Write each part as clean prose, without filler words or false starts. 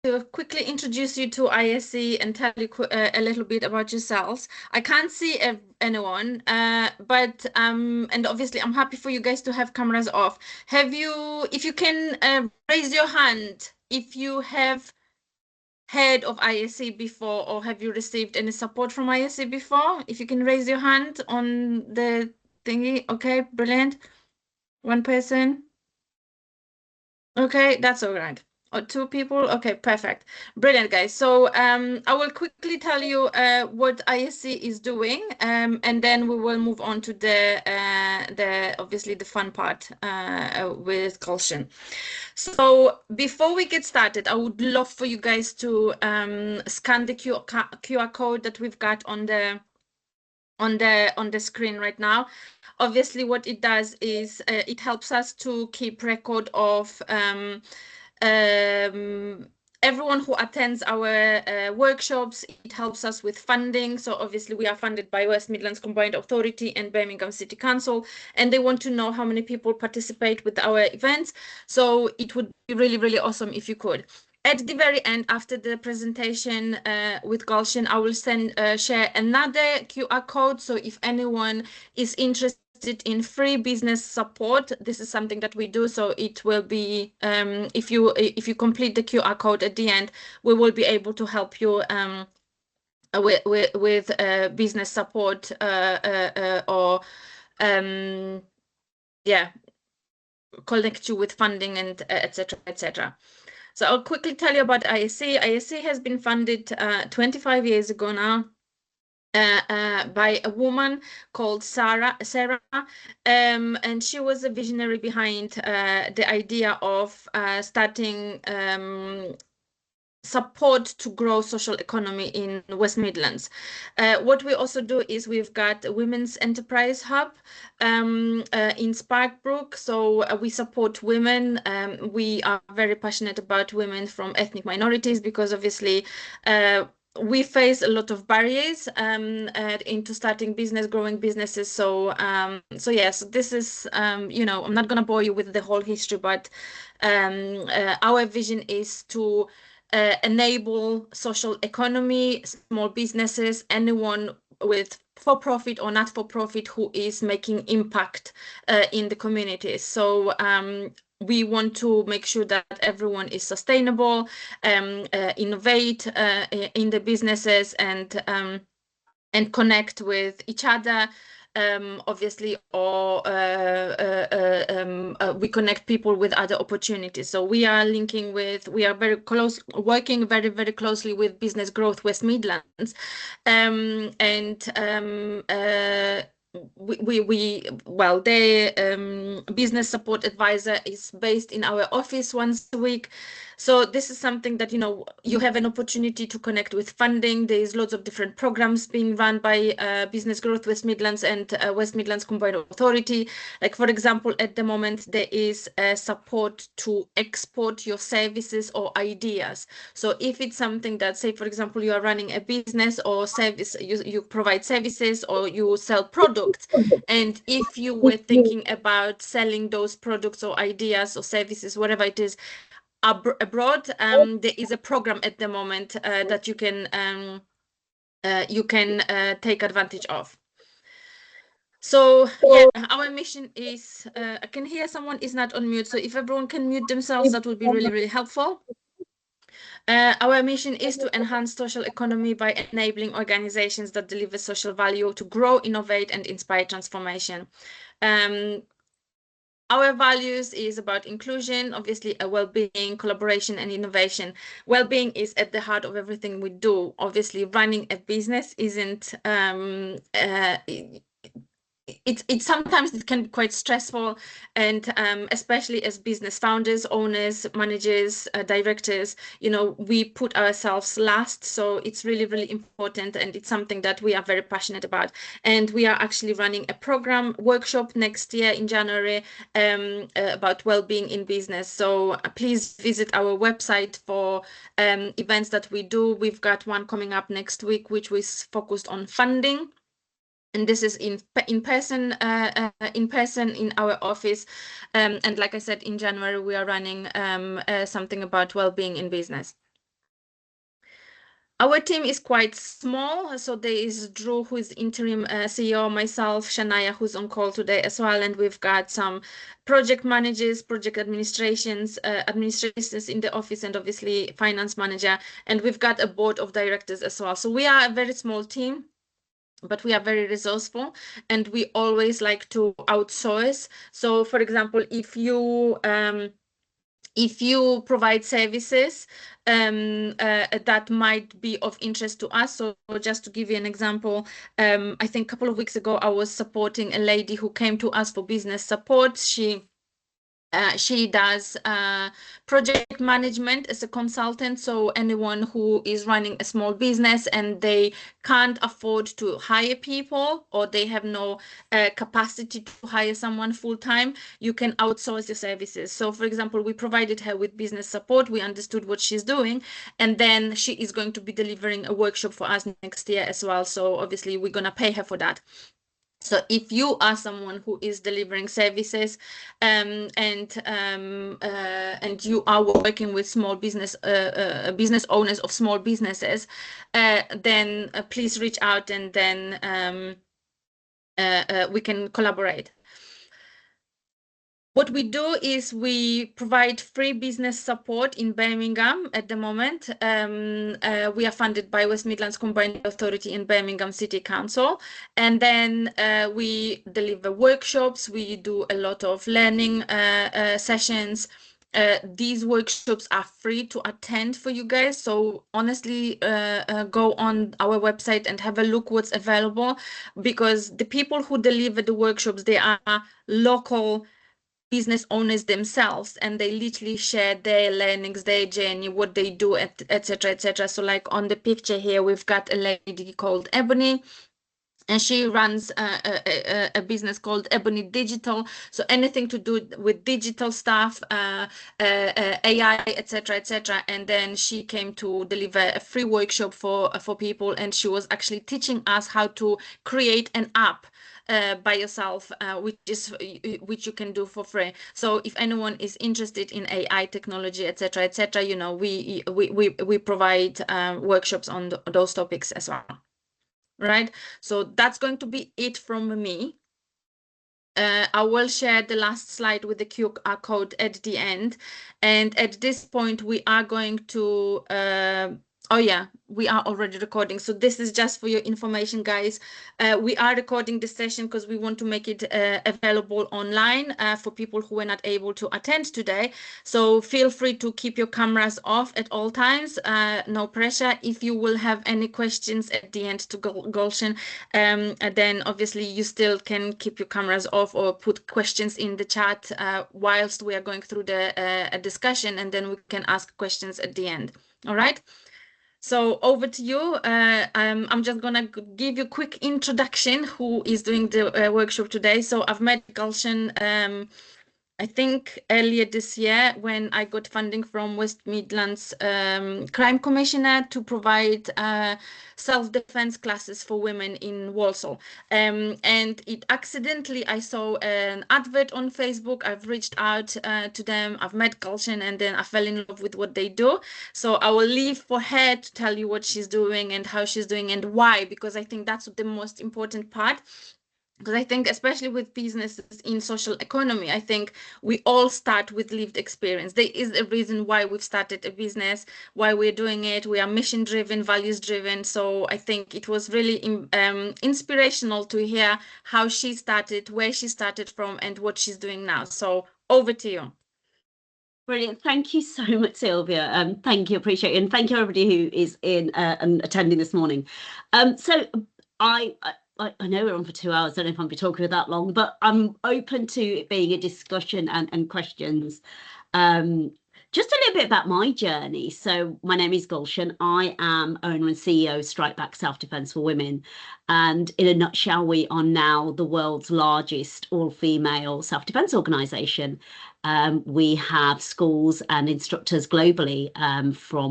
to quickly introduce you to ISC and tell you a little bit about yourselves. I can't see anyone, but and obviously I'm happy for you guys to have cameras off. If you can raise your hand if you have heard of ISC before, or have you received any support from ISC before? If you can raise your hand on the thingy. Okay, brilliant. One person. Okay, that's all right. Or two people. Okay, perfect. Brilliant, guys. So I will quickly tell you what ISC is doing, and then we will move on to the obviously the fun part with Gulshen. So before we get started, I would love for you guys to scan the QR code that we've got on the screen right now. Obviously, what it does is it helps us to keep record of everyone who attends our workshops. It helps us with funding. So obviously we are funded by West Midlands Combined Authority and Birmingham City Council, and they want to know how many people participate with our events. So it would be really, really awesome if you could. At the very end, after the presentation with Gulshen, I will share another QR code. So if anyone is interested in free business support, this is something that we do. So it will be if you complete the QR code at the end, we will be able to help you with business support or yeah, connect you with funding and etc. etc. So I'll quickly tell you about ISC. ISC has been funded 25 years ago now. By a woman called Sarah, and she was a visionary behind the idea of starting support to grow social economy in West Midlands. What we also do is we've got a women's enterprise hub in Sparkbrook. So we support women. We are very passionate about women from ethnic minorities because obviously we face a lot of barriers into starting business, growing businesses. So yes, this is I'm not gonna bore you with the whole history, but our vision is to enable social economy, small businesses, anyone with for-profit or not for-profit who is making impact in the communities. So we want to make sure that everyone is sustainable, innovate in the businesses, and connect with each other. Obviously, or we connect people with other opportunities. So we are working very, very closely with Business Growth West Midlands, the business support advisor is based in our office once a week. So this is something that, you have an opportunity to connect with funding. There is lots of different programs being run by Business Growth West Midlands and West Midlands Combined Authority. Like, for example, at the moment, there is support to export your services or ideas. So if it's something that, say, for example, you are running a business or service, you provide services or you sell products, and if you were thinking about selling those products or ideas or services, whatever it is, abroad, there is a program at the moment that you can take advantage of. So yeah, our mission is, I can hear someone is not on mute. So if everyone can mute themselves, that would be really, really helpful. Our mission is to enhance social economy by enabling organizations that deliver social value to grow, innovate, and inspire transformation. Our values is about inclusion, obviously a well-being, collaboration, and innovation. Well-being is at the heart of everything we do. Obviously, running a business isn't it sometimes it can be quite stressful, and especially as business founders, owners, managers, directors, we put ourselves last. So it's really, really important, and it's something that we are very passionate about. And we are actually running a program workshop next year in January about well-being in business. So please visit our website for events that we do. We've got one coming up next week, which was focused on funding. And this is in person in our office. And like I said, in January, we are running something about well-being in business. Our team is quite small, so there is Drew, who is interim CEO, myself, Shania, who's on call today as well, and we've got some project managers, project administrators in the office, and obviously finance manager, and we've got a board of directors as well. So we are a very small team, but we are very resourceful, and we always like to outsource. So, for example, if you provide services that might be of interest to us. So just to give you an example, I think a couple of weeks ago, I was supporting a lady who came to us for business support. She does project management as a consultant. So anyone who is running a small business and they can't afford to hire people, or they have no capacity to hire someone full time, you can outsource your services. So for example, we provided her with business support. We understood what she's doing, and then she is going to be delivering a workshop for us next year as well. So obviously we're going to pay her for that. So if you are someone who is delivering services, and you are working with small business business owners of small businesses, then please reach out, and then we can collaborate. What we do is we provide free business support in Birmingham at the moment. We are funded by West Midlands Combined Authority and Birmingham City Council. And then we deliver workshops. We do a lot of learning sessions. These workshops are free to attend for you guys. So honestly, go on our website and have a look what's available, because the people who deliver the workshops, they are local business owners themselves, and they literally share their learnings, their journey, what they do, etc., etc. So like on the picture here, we've got a lady called Ebony, and she runs a business called Ebony Digital. So anything to do with digital stuff, AI, etc., etc. And then she came to deliver a free workshop for people, and she was actually teaching us how to create an app by yourself, which you can do for free. So if anyone is interested in AI technology, etc., etc., you know, we provide workshops on those topics as well. Right, so that's going to be it from me. I will share the last slide with the QR code at the end. And at this point, we are going to, oh yeah, we are already recording. So this is just for your information, guys. We are recording this session because we want to make it available online for people who were not able to attend today. So feel free to keep your cameras off at all times. No pressure. If you will have any questions at the end to Gulshen, then obviously you still can keep your cameras off or put questions in the chat whilst we are going through the discussion, and then we can ask questions at the end. All right. So over to you. I'm just gonna give you a quick introduction who is doing the workshop today. So I've met Gulshen, I think earlier this year, when I got funding from West Midlands Crime Commissioner to provide self-defense classes for women in Walsall. And it accidentally, I saw an advert on Facebook. I've reached out to them. I've met Gulshen, and then I fell in love with what they do. So I will leave for her to tell you what she's doing and how she's doing and why, because I think that's the most important part. Because I think, especially with businesses in social economy, I think we all start with lived experience. There is a reason why we've started a business, why we're doing it. We are mission driven, values driven. So I think it was really inspirational to hear how she started, where she started from, and what she's doing now. So over to you. Brilliant. Thank you so much, Sylvia. Thank you. Appreciate it. And thank you, everybody who is in and attending this morning. So I know we're on for 2 hours. I don't know if I'll be talking for that long, but I'm open to it being a discussion and questions. Just a little bit about my journey. So my name is Gulshen. I am owner and CEO of Strike Back Self-Defense for Women. And in a nutshell, we are now the world's largest all-female self-defense organisation. We have schools and instructors globally.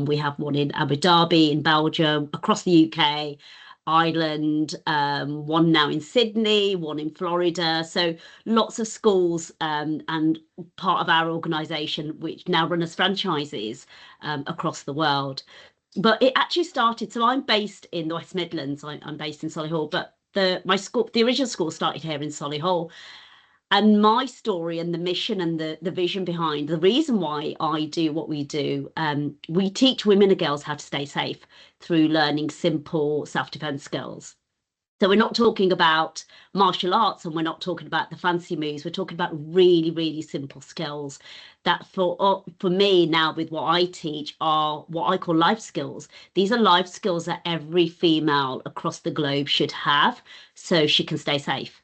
We have one in Abu Dhabi, in Belgium, across the UK, Ireland, one now in Sydney, one in Florida. So lots of schools and part of our organisation, which now run as franchises across the world. But it actually started, so I'm based in the West Midlands. I'm based in Solihull, but my school, the original school, started here in Solihull. And my story and the mission and the vision behind the reason why I do what we do, we teach women and girls how to stay safe through learning simple self-defense skills. So we're not talking about martial arts, and we're not talking about the fancy moves. We're talking about really, really simple skills that for me now, with what I teach, are what I call life skills. These are life skills that every female across the globe should have so she can stay safe.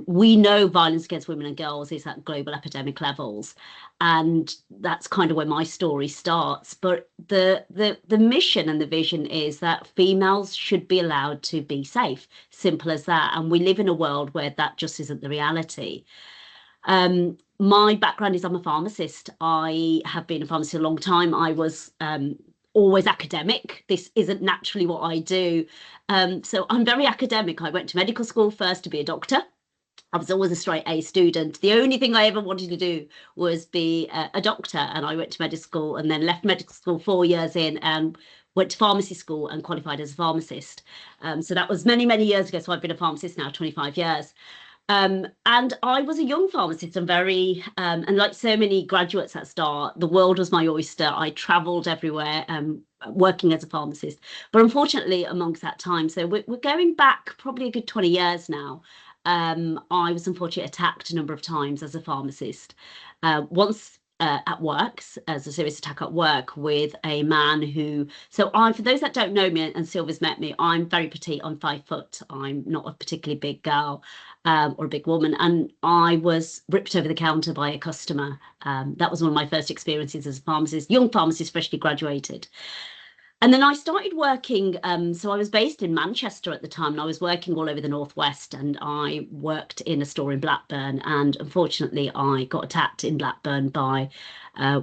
We know violence against women and girls is at global epidemic levels, and that's kind of where my story starts. But the mission and the vision is that females should be allowed to be safe, simple as that. And we live in a world where that just isn't the reality. My background is I'm a pharmacist. I have been a pharmacist a long time. I was always academic. This isn't naturally what I do. So I'm very academic. I went to medical school first to be a doctor. I was always a straight A student. The only thing I ever wanted to do was be a doctor. And I went to medical school and then left medical school 4 years in and went to pharmacy school and qualified as a pharmacist. So that was many, many years ago. So I've been a pharmacist now 25 years. And I was a young pharmacist and and like so many graduates at start, the world was my oyster. I travelled everywhere, working as a pharmacist. But unfortunately, amongst that time, so we're going back probably a good 20 years now. I was unfortunately attacked a number of times as a pharmacist. Once at work, as a serious attack at work with a man who, so for those that don't know me, and Sylvia's met me, I'm very petite, I'm 5 foot, I'm not a particularly big girl or a big woman, and I was ripped over the counter by a customer. That was one of my first experiences as a pharmacist, young pharmacist, freshly graduated. And then I started working. So I was based in Manchester at the time, and I was working all over the Northwest. And I worked in a store in Blackburn. And unfortunately, I got attacked in Blackburn by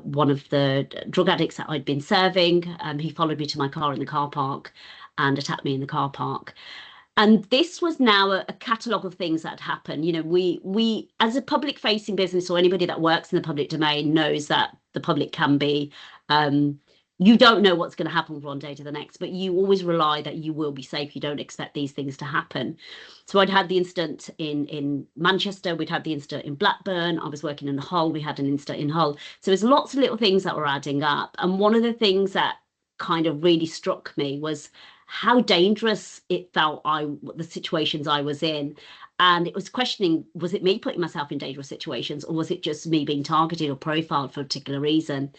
one of the drug addicts that I'd been serving. He followed me to my car in the car park and attacked me in the car park. And this was now a catalogue of things that happen. You know, we as a public facing business, or anybody that works in the public domain knows that the public can be you don't know what's going to happen from one day to the next, but you always rely that you will be safe. You don't expect these things to happen. So I'd had the incident in Manchester. We'd had the incident in Blackburn. I was working in Hull. We had an incident in Hull. So there's lots of little things that were adding up. And one of the things that kind of really struck me was how dangerous it felt, the situations I was in. And it was questioning, was it me putting myself in dangerous situations, or was it just me being targeted or profiled for a particular reason?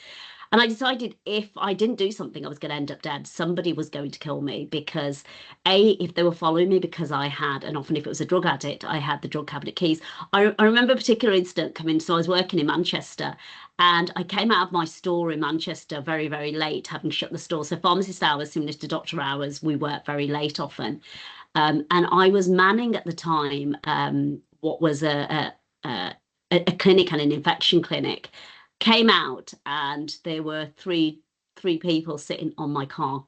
And I decided if I didn't do something, I was going to end up dead. Somebody was going to kill me because, if they were following me because I had, and often if it was a drug addict, I had the drug cabinet keys. I remember a particular incident coming. So I was working in Manchester, and I came out of my store in Manchester very, very late, having shut the store. So pharmacist hours, similar to doctor hours, we work very late often. And I was manning at the time what was a clinic and an infection clinic. Came out, and there were three people sitting on my car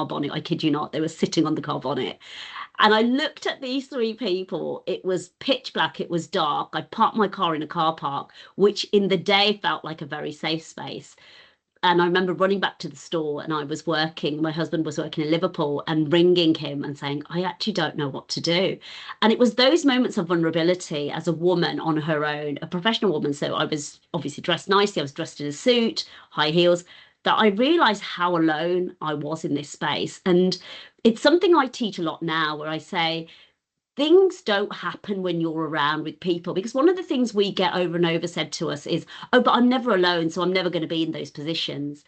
bonnet. I kid you not, they were sitting on the car bonnet. And I looked at these three people. It was pitch black, it was dark. I parked my car in a car park, which in the day felt like a very safe space. And I remember running back to the store, and my husband was working in Liverpool, and ringing him and saying, I actually don't know what to do. And it was those moments of vulnerability as a woman on her own, a professional woman. So I was obviously dressed nicely. I was dressed in a suit, high heels, that I realized how alone I was in this space. And it's something I teach a lot now, where I say, things don't happen when you're around with people, because one of the things we get over and over said to us is, oh, but I'm never alone, so I'm never going to be in those positions.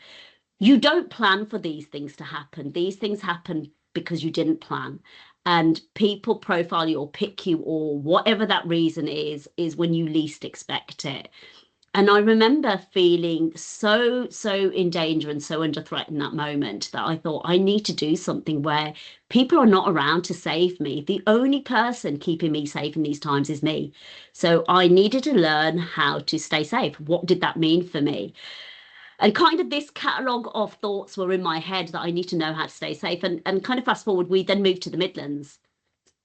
You don't plan for these things to happen. These things happen because you didn't plan. And people profile you or pick you, or whatever that reason is when you least expect it. And I remember feeling so in danger and so under threat in that moment, that I thought, I need to do something where people are not around to save me. The only person keeping me safe in these times is me. So I needed to learn how to stay safe. What did that mean for me? And kind of this catalogue of thoughts were in my head, that I need to know how to stay safe. And kind of fast forward, we then moved to the Midlands,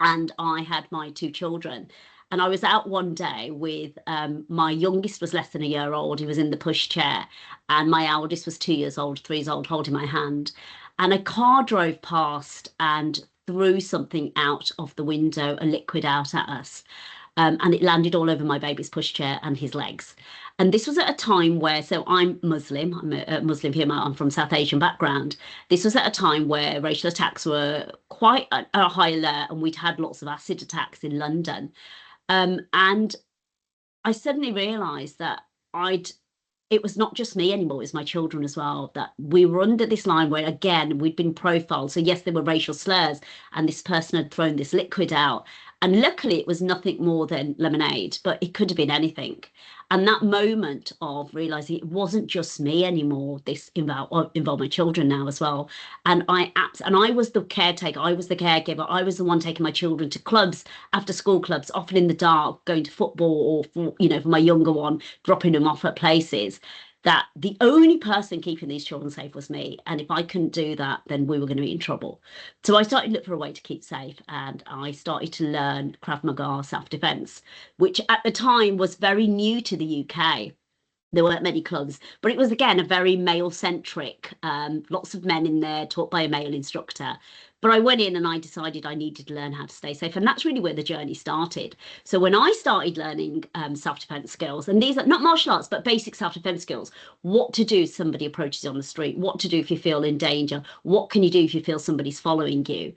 and I had my 2 children. And I was out one day with my youngest was less than a year old. He was in the pushchair, and my eldest was 2 years old, 3 years old, holding my hand. And a car drove past and threw something out of the window, a liquid out at us. And it landed all over my baby's pushchair and his legs. And this was at a time where, so I'm Muslim, I'm a Muslim here, I'm from South Asian background. This was at a time where racial attacks were quite at a high alert, and we'd had lots of acid attacks in London. And I suddenly realised that it was not just me anymore, it was my children as well, that we were under this line where, again, we'd been profiled. So yes, there were racial slurs, and this person had thrown this liquid out. And luckily it was nothing more than lemonade, but it could have been anything. And that moment of realizing it wasn't just me anymore, this involved my children now as well. And I was the caretaker, I was the caregiver, I was the one taking my children to clubs, after school clubs, often in the dark, going to football, or for my younger one, dropping them off at places. That the only person keeping these children safe was me. And if I couldn't do that, then we were going to be in trouble. So I started to look for a way to keep safe. And I started to learn Krav Maga self-defense, which at the time was very new to the UK. There weren't many clubs, but it was, again, a very male-centric, lots of men in there, taught by a male instructor. But I went in and I decided I needed to learn how to stay safe. And that's really where the journey started. So when I started learning self-defense skills, and these are not martial arts, but basic self-defense skills, what to do if somebody approaches you on the street, what to do if you feel in danger, what can you do if you feel somebody's following you.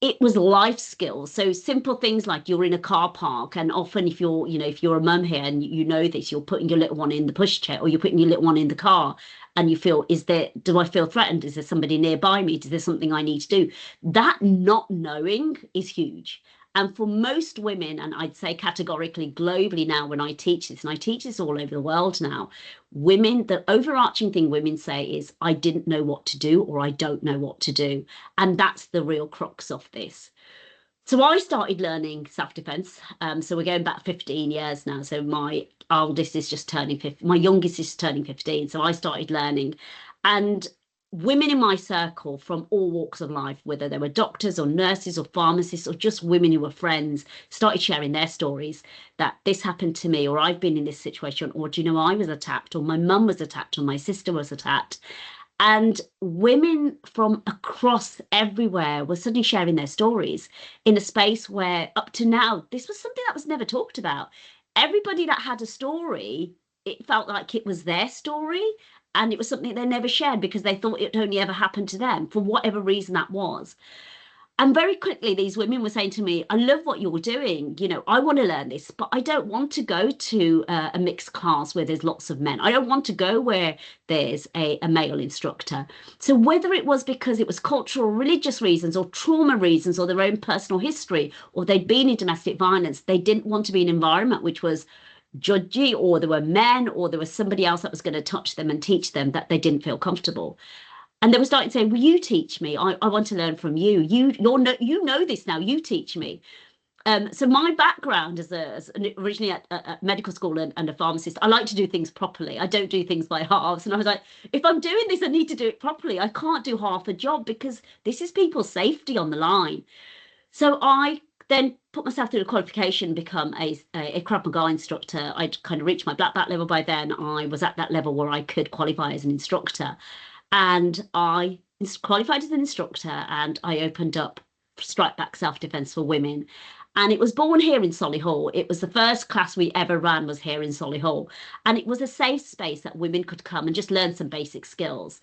It was life skills. So simple things like you're in a car park, and often if you're a mum here and you know this, you're putting your little one in the pushchair, or you're putting your little one in the car, and you feel, do I feel threatened? Is there somebody nearby me? Is there something I need to do? That not knowing is huge. And for most women, and I'd say categorically globally now, when I teach this, and I teach this all over the world now, women, the overarching thing women say is, I didn't know what to do, or I don't know what to do. And that's the real crux of this. So I started learning self-defense. So we're going back 15 years now. So my oldest is just turning 15, my youngest is turning 15. So I started learning. And women in my circle from all walks of life, whether they were doctors or nurses or pharmacists or just women who were friends, started sharing their stories that this happened to me, or I've been in this situation, or do you know, I was attacked, or my mum was attacked, or my sister was attacked. And women from across everywhere were suddenly sharing their stories in a space where up to now, this was something that was never talked about. Everybody that had a story, it felt like it was their story, and it was something they never shared because they thought it only ever happened to them, for whatever reason that was. And very quickly, these women were saying to me, I love what you're doing. I want to learn this, but I don't want to go to a mixed class where there's lots of men. I don't want to go where there's a male instructor. So whether it was because it was cultural, religious reasons, or trauma reasons, or their own personal history, or they'd been in domestic violence, they didn't want to be in an environment which was judgy, or there were men, or there was somebody else that was going to touch them and teach them, that they didn't feel comfortable. And they were starting to say, will you teach me? I want to learn from you. You know this now, you teach me. So my background as originally at medical school and a pharmacist, I like to do things properly. I don't do things by halves. And I was like, if I'm doing this, I need to do it properly. I can't do half a job because this is people's safety on the line. So I then put myself through a qualification, become a Krav Maga instructor. I'd kind of reached my black belt level by then. I was at that level where I could qualify as an instructor. And I qualified as an instructor, and I opened up Strike Back Self-Defense for Women. And it was born here in Solihull. It was the first class we ever ran was here in Solihull. And it was a safe space that women could come and just learn some basic skills.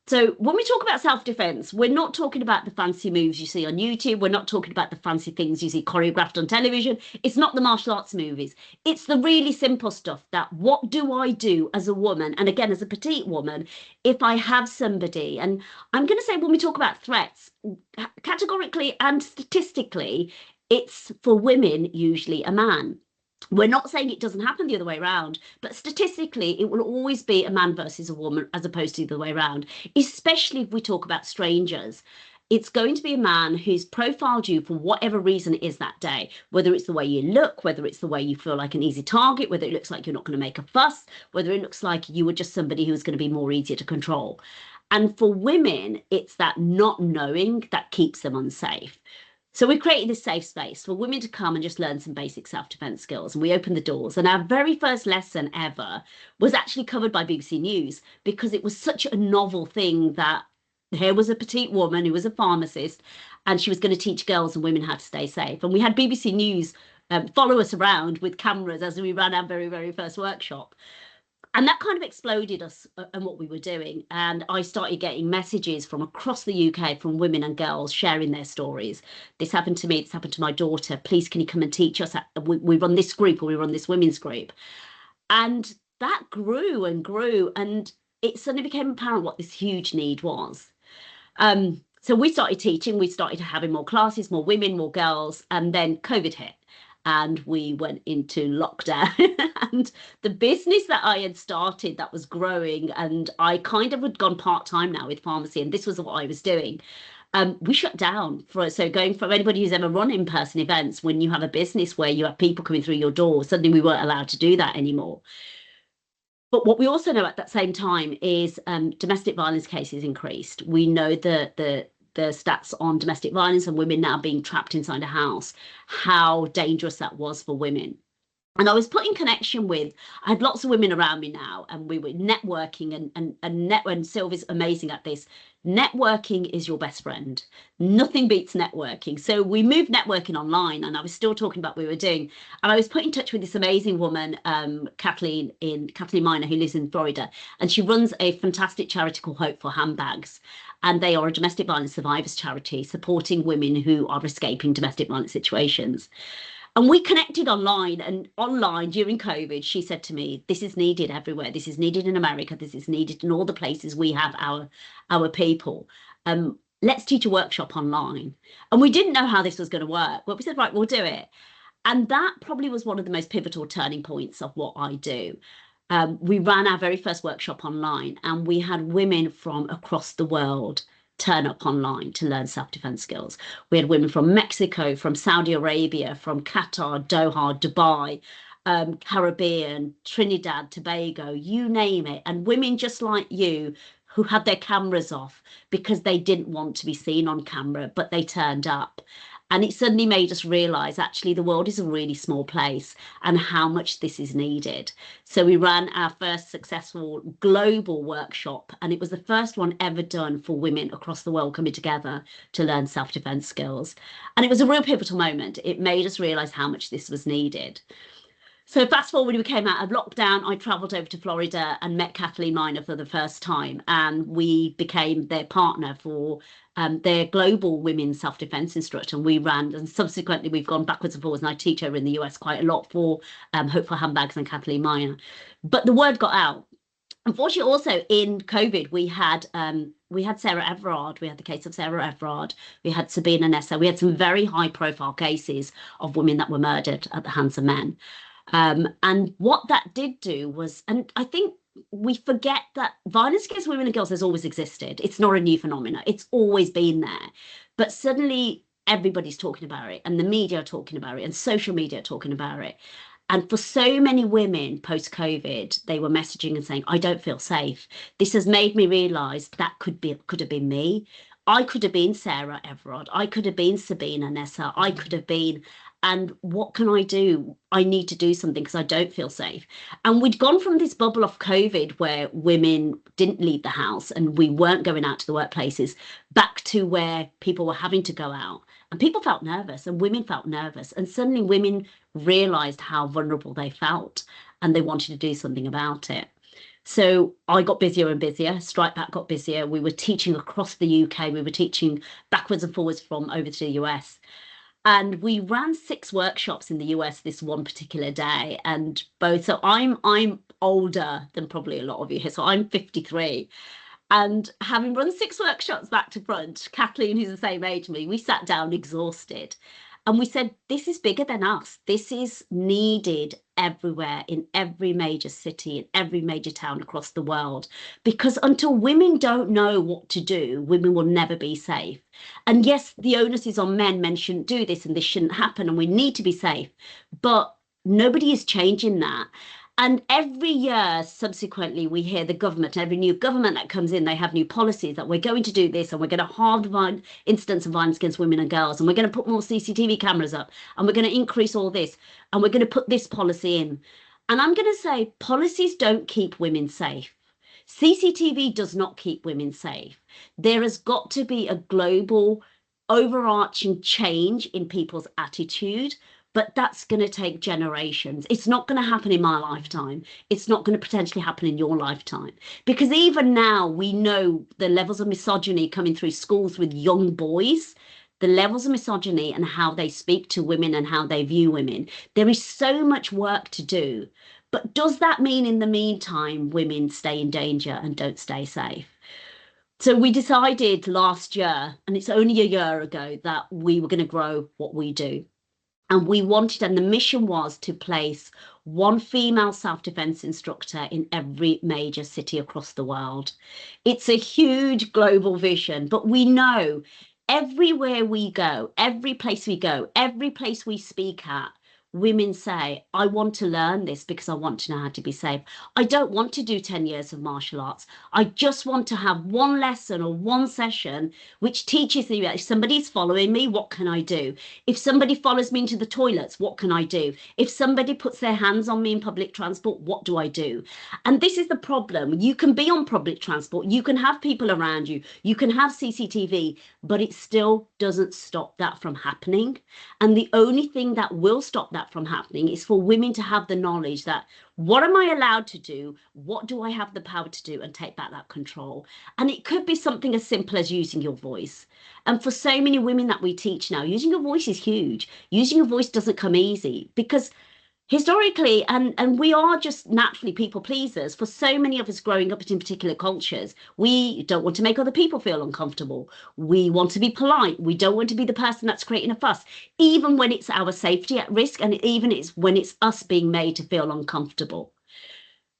So when we talk about self-defense, we're not talking about the fancy moves you see on YouTube. We're not talking about the fancy things you see choreographed on television. It's not the martial arts movies. It's the really simple stuff that, what do I do as a woman? And again, as a petite woman, if I have somebody, and I'm going to say when we talk about threats, categorically and statistically, it's for women usually a man. We're not saying it doesn't happen the other way around, but statistically, it will always be a man versus a woman as opposed to the other way around, especially if we talk about strangers. It's going to be a man who's profiled you for whatever reason it is that day, whether it's the way you look, whether it's the way you feel like an easy target, whether it looks like you're not going to make a fuss, whether it looks like you were just somebody who's going to be more easier to control. And for women, it's that not knowing that keeps them unsafe. So we created this safe space for women to come and just learn some basic self-defense skills. And we opened the doors. And our very first lesson ever was actually covered by BBC News because it was such a novel thing that here was a petite woman who was a pharmacist and she was going to teach girls and women how to stay safe. And we had BBC News follow us around with cameras as we ran our very, very first workshop. And that kind of exploded us and what we were doing. And I started getting messages from across the UK from women and girls sharing their stories. This happened to me, this happened to my daughter. Please, can you come and teach us? We run this group or we run this women's group. And that grew and grew. And it suddenly became apparent what this huge need was. So we started teaching, we started having more classes, more women, more girls, and then COVID hit. And we went into lockdown and the business that I had started that was growing, and I kind of had gone part-time now with pharmacy, and this was what I was doing. We shut down so going from anybody who's ever run in-person events, when you have a business where you have people coming through your door, suddenly we weren't allowed to do that anymore. But what we also know at that same time is domestic violence cases increased. We know that the stats on domestic violence and women now being trapped inside a house, how dangerous that was for women. And I was put in connection with, I had lots of women around me now, and we were networking and Sylvia's amazing at this. Networking is your best friend. Nothing beats networking. So we moved networking online, and I was still talking about what we were doing. And I was put in touch with this amazing woman, Kathleen Miner, who lives in Florida, and she runs a fantastic charity called Hope for Handbags. And they are a domestic violence survivors charity supporting women who are escaping domestic violence situations. And we connected online, and online during COVID, she said to me, this is needed everywhere. This is needed in America. This is needed in all the places we have our people. Let's teach a workshop online. And we didn't know how this was going to work, but we said, right, we'll do it. And that probably was one of the most pivotal turning points of what I do. We ran our very first workshop online, and we had women from across the world turn up online to learn self-defense skills. We had women from Mexico, from Saudi Arabia, from Qatar, Doha, Dubai, Caribbean, Trinidad, Tobago, you name it. And women just like you who had their cameras off because they didn't want to be seen on camera, but they turned up. And it suddenly made us realise actually the world is a really small place and how much this is needed. So we ran our first successful global workshop, and it was the first one ever done for women across the world coming together to learn self-defense skills. And it was a real pivotal moment. It made us realise how much this was needed. So fast forward, when we came out of lockdown, I travelled over to Florida and met Kathleen Miner for the first time, and we became their partner for their global women's self-defense instructor. And we ran, and subsequently we've gone backwards and forwards, and I teach over in the US quite a lot for Hope for Handbags and Kathleen Miner. But the word got out. Unfortunately, also in COVID, we had Sarah Everard. We had the case of Sarah Everard. We had Sabina Nessa. We had some very high-profile cases of women that were murdered at the hands of men. And what that did do was, and I think we forget that violence against women and girls has always existed. It's not a new phenomenon. It's always been there. But suddenly everybody's talking about it, and the media are talking about it, and social media are talking about it. And for so many women post-COVID, they were messaging and saying, I don't feel safe. This has made me realise that could have been me. I could have been Sarah Everard. I could have been Sabina Nessa. I could have been, and what can I do? I need to do something because I don't feel safe. And we'd gone from this bubble of COVID where women didn't leave the house and we weren't going out to the workplaces, back to where people were having to go out. And people felt nervous, and women felt nervous. And suddenly women realised how vulnerable they felt, and they wanted to do something about it. So I got busier and busier. Strike Back got busier. We were teaching across the UK. We were teaching backwards and forwards from over to the US. And we ran 6 workshops in the US this one particular day. And so I'm older than probably a lot of you here. So I'm 53. And having run 6 workshops back to front, Kathleen, who's the same age as me, we sat down exhausted. And we said, this is bigger than us. This is needed everywhere, in every major city, in every major town across the world. Because until women don't know what to do, women will never be safe. And yes, the onus is on men. Men shouldn't do this and this shouldn't happen and we need to be safe. But nobody is changing that. And every year, subsequently, we hear the government, every new government that comes in, they have new policies that we're going to do this and we're going to halve the incidence of violence against women and girls, and we're going to put more CCTV cameras up, and we're going to increase all this, and we're going to put this policy in. And I'm going to say policies don't keep women safe. CCTV does not keep women safe. There has got to be a global overarching change in people's attitude, but that's going to take generations. It's not going to happen in my lifetime. It's not going to potentially happen in your lifetime. Because even now, we know the levels of misogyny coming through schools with young boys, the levels of misogyny and how they speak to women and how they view women. There is so much work to do. But does that mean in the meantime, women stay in danger and don't stay safe? So we decided last year, and it's only a year ago, that we were going to grow what we do. And we wanted, and the mission was to place one female self-defense instructor in every major city across the world. It's a huge global vision, but we know everywhere we go, every place we go, every place we speak at, women say, I want to learn this because I want to know how to be safe. I don't want to do 10 years of martial arts. I just want to have one lesson or one session which teaches me if somebody's following me, what can I do? If somebody follows me into the toilets, what can I do? If somebody puts their hands on me in public transport, what do I do? And this is the problem. You can be on public transport, you can have people around you, you can have CCTV, but it still doesn't stop that from happening. And the only thing that will stop that from happening is for women to have the knowledge that, what am I allowed to do? What do I have the power to do? And take back that control. And it could be something as simple as using your voice. And for so many women that we teach now, using your voice is huge. Using your voice doesn't come easy because historically, and we are just naturally people pleasers. For so many of us growing up in particular cultures, we don't want to make other people feel uncomfortable. We want to be polite. We don't want to be the person that's creating a fuss, even when it's our safety at risk, and even it's when it's us being made to feel uncomfortable.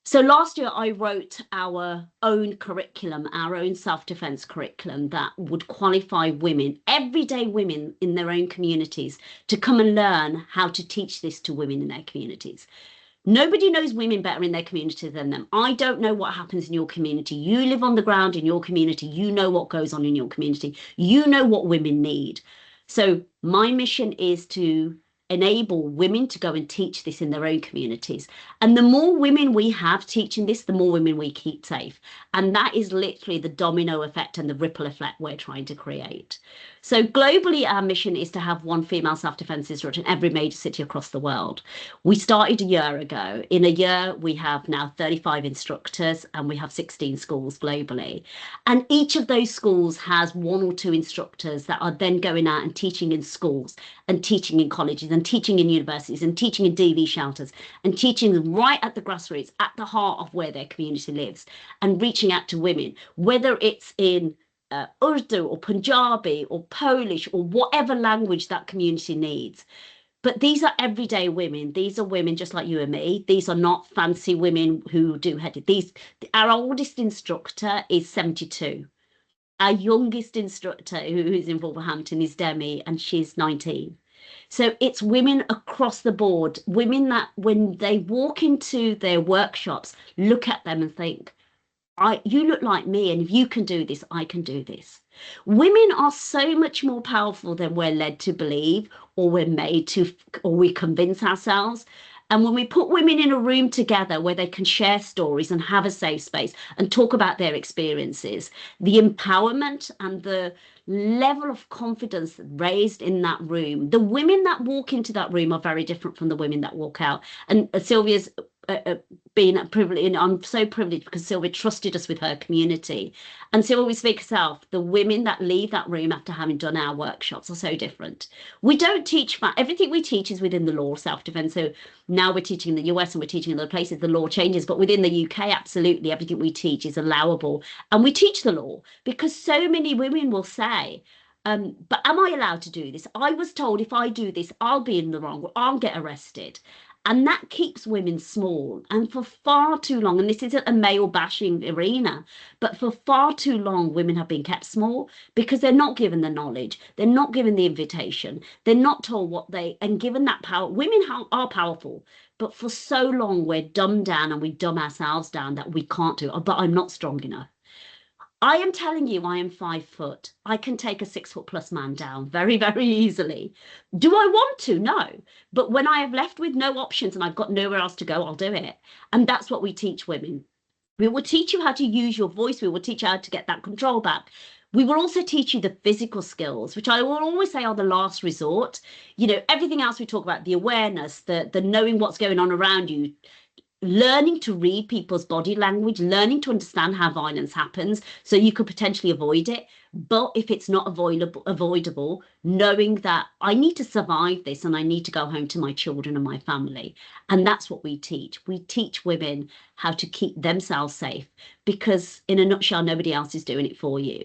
So last year I wrote our own curriculum, our own self-defense curriculum that would qualify women, everyday women in their own communities, to come and learn how to teach this to women in their communities. Nobody knows women better in their community than them. I don't know what happens in your community. You live on the ground in your community. You know what goes on in your community. You know what women need. So my mission is to enable women to go and teach this in their own communities. And the more women we have teaching this, the more women we keep safe. And that is literally the domino effect and the ripple effect we're trying to create. So globally, our mission is to have one female self-defense instructor in every major city across the world. We started a year ago. In a year, we have now 35 instructors and we have 16 schools globally. And each of those schools has one or two instructors that are then going out and teaching in schools and teaching in colleges and teaching in universities and teaching in DV shelters and teaching right at the grassroots, at the heart of where their community lives, and reaching out to women, whether it's in Urdu or Punjabi or Polish or whatever language that community needs. But these are everyday women. These are women just like you and me. These are not fancy women who do these. Our oldest instructor is 72. Our youngest instructor who's in Wolverhampton is Demi, and she's 19. So it's women across the board, women that when they walk into their workshops, look at them and think, you look like me, and if you can do this, I can do this. Women are so much more powerful than we're led to believe, or we're made to, or we convince ourselves. And when we put women in a room together where they can share stories and have a safe space and talk about their experiences, the empowerment and the level of confidence raised in that room, the women that walk into that room are very different from the women that walk out. And Sylvia's been privileged, and I'm so privileged because Sylvia trusted us with her community. And Sylvia will speak herself, the women that leave that room after having done our workshops are so different. We don't teach everything we teach is within the law, self-defense. So now we're teaching in the US and we're teaching in other places, the law changes, but within the UK, absolutely everything we teach is allowable. And we teach the law because so many women will say, but am I allowed to do this? I was told if I do this, I'll be in the wrong, or I'll get arrested. And that keeps women small. And for far too long, and this isn't a male bashing arena, but for far too long, women have been kept small because they're not given the knowledge, they're not given the invitation, they're not told what they, and given that power. Women are powerful, but for so long, we're dumbed down and we dumb ourselves down that we can't do it. But I'm not strong enough. I am telling you, I am 5 foot. I can take a 6 foot plus man down very, very easily. Do I want to? No. But when I have left with no options and I've got nowhere else to go, I'll do it. And that's what we teach women. We will teach you how to use your voice. We will teach you how to get that control back. We will also teach you the physical skills, which I will always say are the last resort. You know, everything else we talk about, the awareness, the knowing what's going on around you, learning to read people's body language, learning to understand how violence happens so you could potentially avoid it. But if it's not avoidable, knowing that I need to survive this and I need to go home to my children and my family. And that's what we teach. We teach women how to keep themselves safe because in a nutshell, nobody else is doing it for you.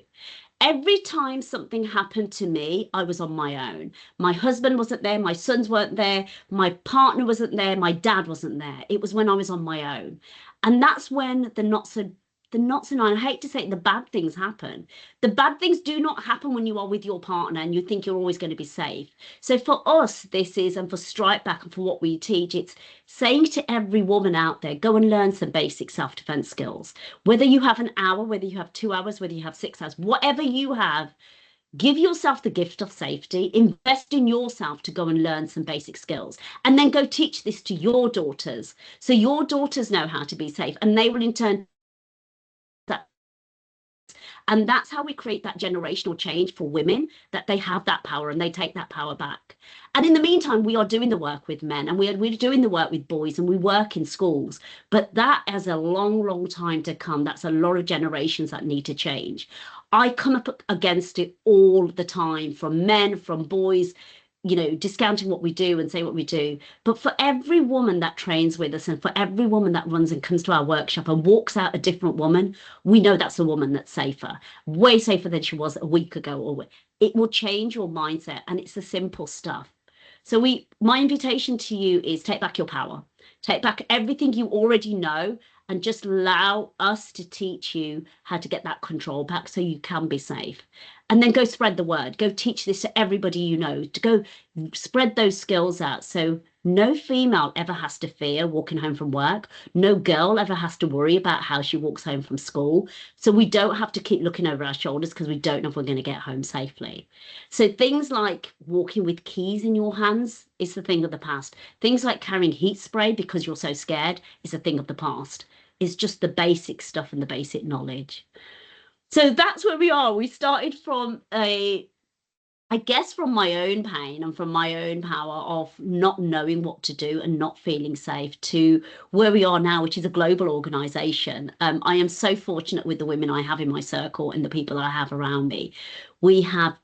Every time something happened to me, I was on my own. My husband wasn't there, my sons weren't there, my partner wasn't there, my dad wasn't there. It was when I was on my own. And that's when the not so I hate to say it, the bad things happen. The bad things do not happen when you are with your partner and you think you're always going to be safe. So for us, this is, and for Strike Back and for what we teach, it's saying to every woman out there, go and learn some basic self-defense skills. Whether you have an hour, whether you have 2 hours, whether you have 6 hours, whatever you have, give yourself the gift of safety, invest in yourself to go and learn some basic skills, and then go teach this to your daughters. So your daughters know how to be safe and they will in turn. And that's how we create that generational change for women, that they have that power and they take that power back. And in the meantime, we are doing the work with men and we're doing the work with boys and we work in schools. But that has a long, long time to come. That's a lot of generations that need to change. I come up against it all the time from men, from boys, you know, discounting what we do and say what we do. But for every woman that trains with us and for every woman that runs and comes to our workshop and walks out a different woman, we know that's a woman that's safer, way safer than she was a week ago. Or it will change your mindset. And it's the simple stuff. So my invitation to you is take back your power, take back everything you already know, and just allow us to teach you how to get that control back so you can be safe. And then go spread the word, go teach this to everybody you know, to go spread those skills out. So no female ever has to fear walking home from work. No girl ever has to worry about how she walks home from school. So we don't have to keep looking over our shoulders because we don't know if we're going to get home safely. So things like walking with keys in your hands is the thing of the past. Things like carrying heat spray because you're so scared is a thing of the past. It's just the basic stuff and the basic knowledge. So that's where we are. We started from I guess from my own pain and from my own power of not knowing what to do and not feeling safe to where we are now, which is a global organization. I am so fortunate with the women I have in my circle and the people that I have around me. We have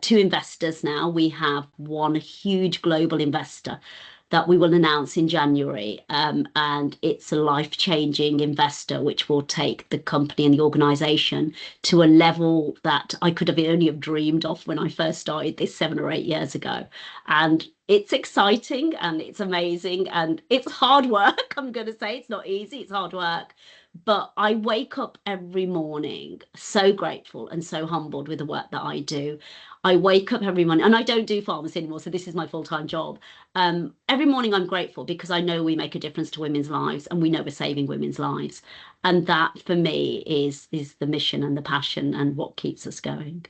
2 investors now. We have one huge global investor that we will announce in January. And it's a life-changing investor, which will take the company and the organization to a level that I could have only have dreamed of when I first started this 7 or 8 years ago. And it's exciting and it's amazing and it's hard work. I'm going to say it's not easy, it's hard work. But I wake up every morning so grateful and so humbled with the work that I do. I wake up every morning and I don't do pharmacy anymore. So this is my full-time job. Every morning I'm grateful because I know we make a difference to women's lives and we know we're saving women's lives. And that for me is the mission and the passion and what keeps us going.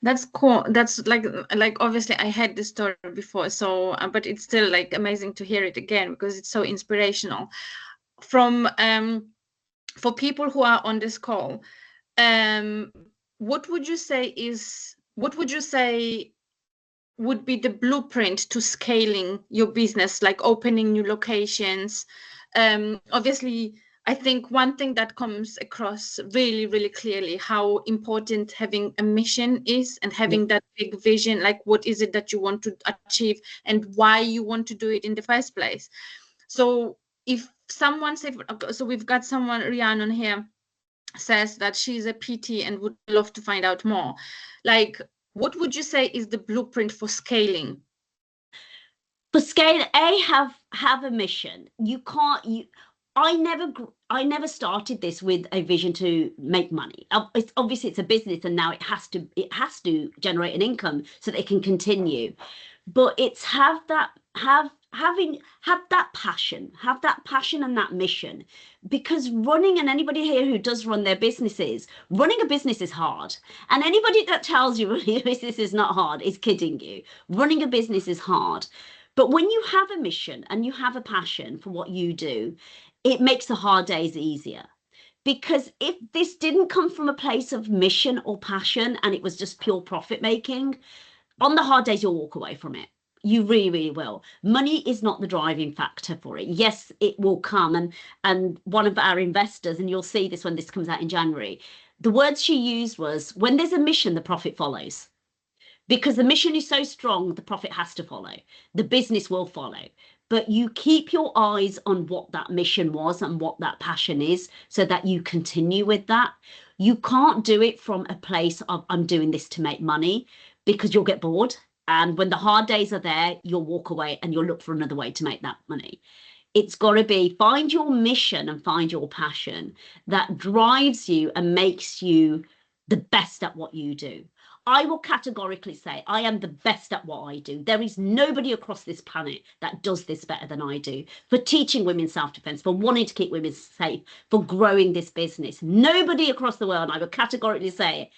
That's cool. That's like obviously I had this story before, so but it's still like amazing to hear it again because it's so inspirational. From for people who are on this call, what would you say would be the blueprint to scaling your business, like opening new locations? Obviously, I think one thing that comes across really, really clearly how important having a mission is and having that big vision, like what is it that you want to achieve and why you want to do it in the first place. So if someone say, so we've got someone, Rian, on here, says that she's a PT and would love to find out more. Like, what would you say is the blueprint for scaling? For scale, have a mission. You can't. I never started this with a vision to make money. It's obviously it's a business, and now it has to generate an income so that it can continue. But it's have that passion and that mission, because running, and anybody here who does run their businesses, running a business is hard. And anybody that tells you running a business is not hard is kidding you. Running a business is hard. But when you have a mission and you have a passion for what you do, it makes the hard days easier. Because if this didn't come from a place of mission or passion and it was just pure profit making, on the hard days, you'll walk away from it. You really, really will. Money is not the driving factor for it. Yes, it will come. And one of our investors, and you'll see this when this comes out in January, the words she used was, when there's a mission, the profit follows. Because the mission is so strong, the profit has to follow. The business will follow. But you keep your eyes on what that mission was and what that passion is so that you continue with that. You can't do it from a place of, I'm doing this to make money, because you'll get bored. And when the hard days are there, you'll walk away and you'll look for another way to make that money. It's got to be, find your mission and find your passion that drives you and makes you the best at what you do. I will categorically say I am the best at what I do. There is nobody across this planet that does this better than I do, for teaching women self-defense, for wanting to keep women safe, for growing this business. Nobody across the world, I will categorically say,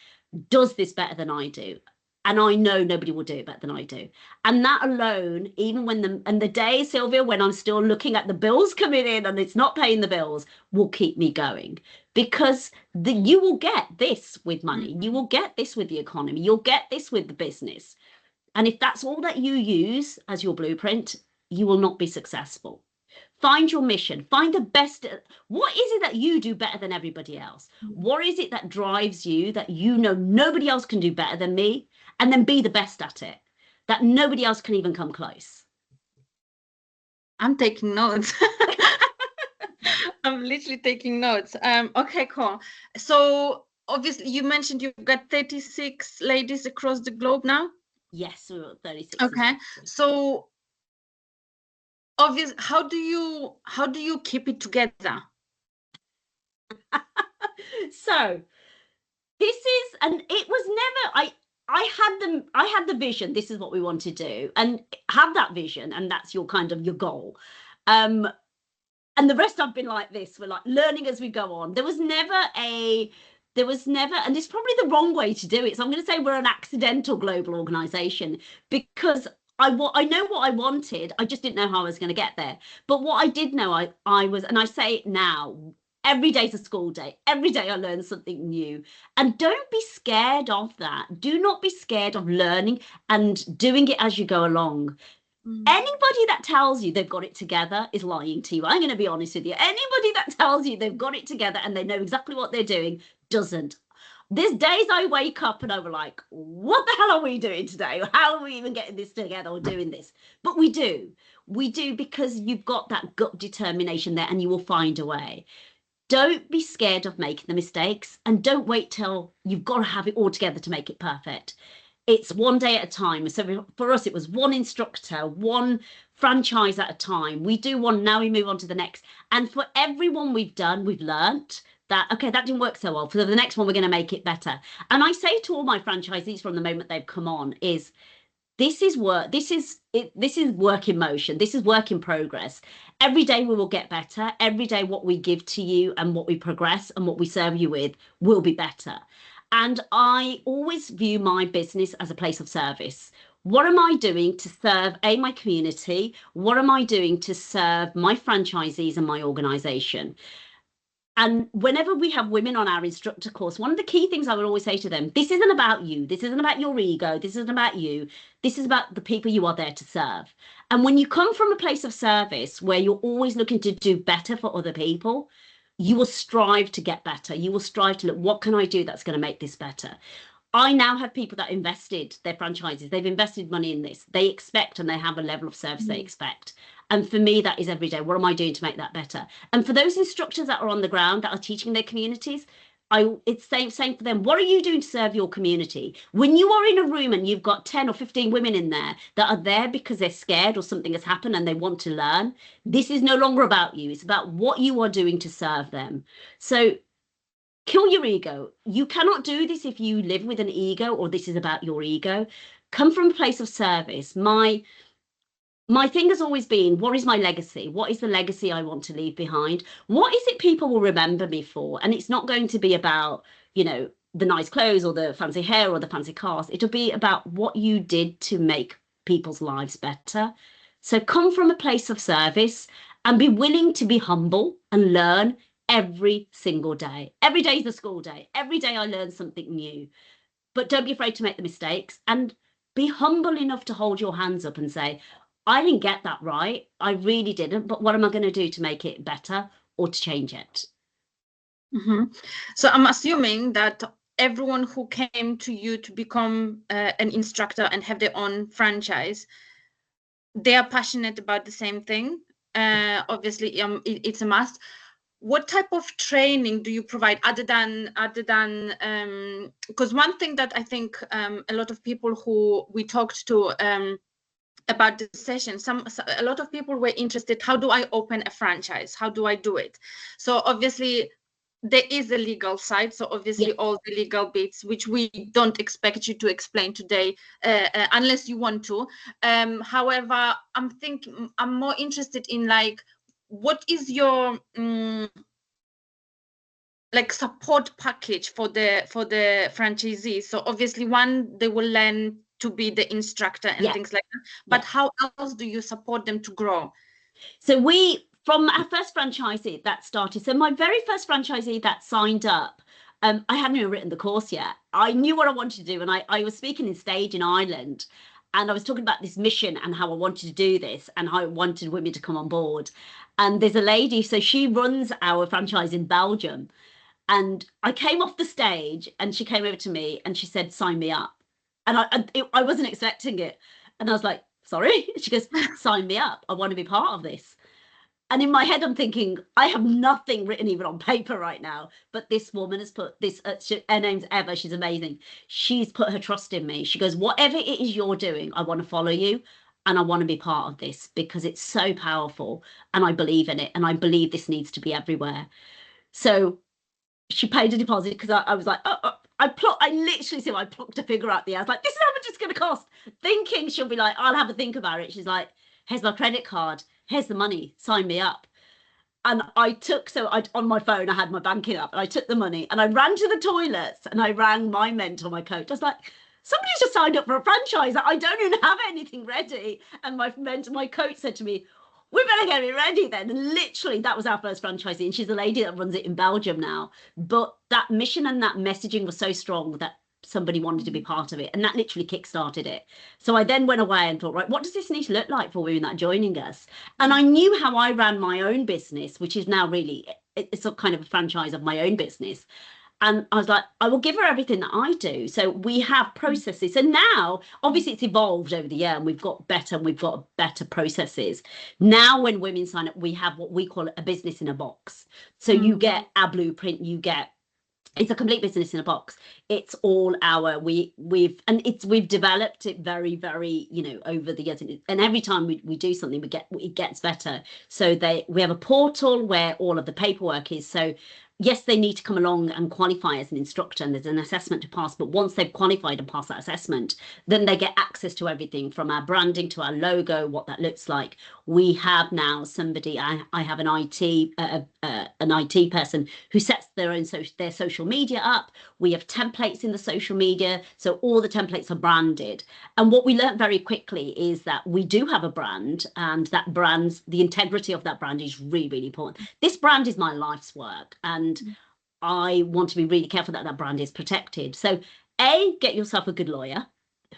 does this better than I do. And I know nobody will do it better than I do. And that alone, even when the day, Sylvia, when I'm still looking at the bills coming in and it's not paying the bills, will keep me going. Because you will get this with money. You will get this with the economy. You'll get this with the business. And if that's all that you use as your blueprint, you will not be successful. Find your mission. Find the best. What is it that you do better than everybody else? What is it that drives you that you know nobody else can do better than me? And then be the best at it, that nobody else can even come close. I'm taking notes. I'm literally taking notes. Okay, cool. So obviously you mentioned you've got 36 ladies across the globe now? Yes, we're at 36. Okay. So obviously, how do you keep it together? So this is, and it was never, I had the vision, this is what we want to do, and have that vision, and that's your kind of your goal. And the rest I've been like this, we're like learning as we go on. There was never, and it's probably the wrong way to do it. So I'm going to say we're an accidental global organization, because I know what I wanted. I just didn't know how I was going to get there. But what I did know, I was, and I say it now, every day's a school day. Every day I learn something new. And don't be scared of that. Do not be scared of learning and doing it as you go along. Anybody that tells you they've got it together is lying to you. I'm going to be honest with you. Anybody that tells you they've got it together and they know exactly what they're doing doesn't. There's days I wake up and I'm like, what the hell are we doing today? How are we even getting this together or doing this? But we do. We do, because you've got that gut determination there and you will find a way. Don't be scared of making the mistakes, and don't wait till you've got to have it all together to make it perfect. It's one day at a time. So for us, it was one instructor, one franchise at a time. We do one, now we move on to the next. And for everyone we've done, we've learnt that, okay, that didn't work so well. For the next one, we're going to make it better. And I say to all my franchisees from the moment they've come on is, this is work. This is work in motion. This is work in progress. Every day we will get better. Every day what we give to you and what we progress and what we serve you with will be better. And I always view my business as a place of service. What am I doing to serve my community? What am I doing to serve my franchisees and my organization? And whenever we have women on our instructor course, one of the key things I would always say to them, this isn't about you. This isn't about your ego. This isn't about you. This is about the people you are there to serve. And when you come from a place of service where you're always looking to do better for other people, you will strive to get better. You will strive to look, what can I do that's going to make this better? I now have people that invested their franchises. They've invested money in this. They expect, and they have a level of service they expect. And for me, that is every day. What am I doing to make that better? And for those instructors that are on the ground that are teaching their communities, it's same for them. What are you doing to serve your community? When you are in a room and you've got 10 or 15 women in there that are there because they're scared or something has happened and they want to learn, this is no longer about you. It's about what you are doing to serve them. So kill your ego. You cannot do this if you live with an ego or this is about your ego. Come from a place of service. My thing has always been, what is my legacy? What is the legacy I want to leave behind? What is it people will remember me for? And it's not going to be about, the nice clothes or the fancy hair or the fancy cars. It'll be about what you did to make people's lives better. So come from a place of service and be willing to be humble and learn every single day. Every day is a school day. Every day I learn something new. But don't be afraid to make the mistakes and be humble enough to hold your hands up and say, I didn't get that right. I really didn't. But what am I going to do to make it better or to change it? So I'm assuming that everyone who came to you to become an instructor and have their own franchise, they are passionate about the same thing. Obviously, it's a must. What type of training do you provide other than because one thing that I think a lot of people who we talked to about the session, a lot of people were interested, how do I open a franchise? How do I do it? So obviously there is a legal side, so obviously all the legal bits which we don't expect you to explain today unless you want to. However, I'm more interested in like, what is your like support package for the franchisees? So obviously they will learn to be the instructor and things like that, but how else do you support them to grow? So from our first franchisee that started, so my very first franchisee that signed up, I hadn't even written the course yet. I knew what I wanted to do, and I was speaking in stage in Ireland, and I was talking about this mission and how I wanted to do this and how I wanted women to come on board. And there's a lady, so she runs our franchise in Belgium. And I came off the stage and she came over to me and she said, sign me up. And I wasn't expecting it. And I was like, sorry? She goes, sign me up. I want to be part of this. And in my head, I'm thinking, I have nothing written even on paper right now. But this woman has put this, her name's Eva. She's amazing. She's put her trust in me. She goes, whatever it is you're doing, I want to follow you. And I want to be part of this because it's so powerful. And I believe in it. And I believe this needs to be everywhere. So she paid a deposit because I was like, I literally said, I plucked a figure out the air. I was like, this is how much it's going to cost. Thinking she'll be like, I'll have a think about it. She's like, here's my credit card. Here's the money. Sign me up. And on my phone, I had my banking up and I took the money and I ran to the toilets and I rang my mentor, my coach. I was like, somebody's just signed up for a franchise. I don't even have anything ready. And my mentor, my coach said to me, we better get it ready then. And literally, that was our first franchisee. And she's a lady that runs it in Belgium now. But that mission and that messaging was so strong that somebody wanted to be part of it. And that literally kickstarted it. So I then went away and thought, right, what does this need to look like for women that are joining us? And I knew how I ran my own business, which is now really, it's a kind of a franchise of my own business. And I was like, I will give her everything that I do. So we have processes. And now, obviously, it's evolved over the year and we've got better processes. Now, when women sign up, we have what we call a business in a box. So you get our blueprint, it's a complete business in a box. It's all we've developed it very, very, over the years. And every time we do something, it gets better. So we have a portal where all of the paperwork is. So yes, they need to come along and qualify as an instructor and there's an assessment to pass. But once they've qualified and passed that assessment, then they get access to everything from our branding to our logo, what that looks like. We have now I have an IT person who sets their social media up. We have templates in the social media. So all the templates are branded. And what we learned very quickly is that we do have a brand and the integrity of that brand is really, really important. This brand is my life's work. And I want to be really careful that brand is protected. So get yourself a good lawyer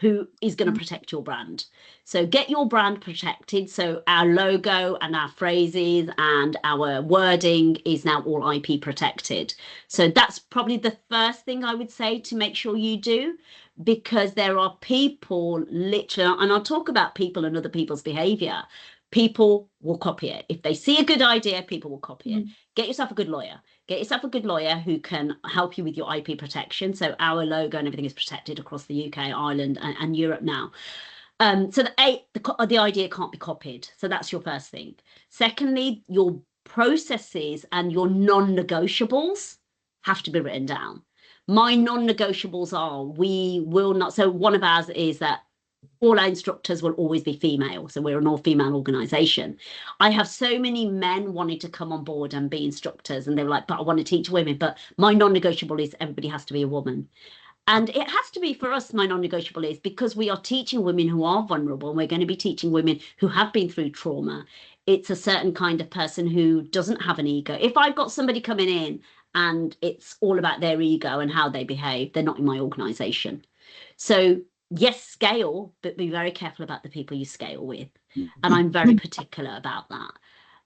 who is going to protect your brand. So get your brand protected. So our logo and our phrases and our wording is now all IP protected. So that's probably the first thing I would say to make sure you do, because there are people literally, and I'll talk about people and other people's behavior. People will copy it. If they see a good idea, people will copy it. Get yourself a good lawyer. Get yourself a good lawyer who can help you with your IP protection. So our logo and everything is protected across the UK, Ireland, and Europe now. So the idea can't be copied. So that's your first thing. Secondly, your processes and your non-negotiables have to be written down. My non-negotiables are, we will not, so one of ours is that all our instructors will always be female. So we're an all-female organization. I have so many men wanting to come on board and be instructors, and they're like, but I want to teach women. But my non-negotiable is everybody has to be a woman. And it has to be, for us, my non-negotiable is because we are teaching women who are vulnerable, and we're going to be teaching women who have been through trauma. It's a certain kind of person who doesn't have an ego. If I've got somebody coming in and it's all about their ego and how they behave, they're not in my organization. So yes, scale, but be very careful about the people you scale with. And I'm very particular about that.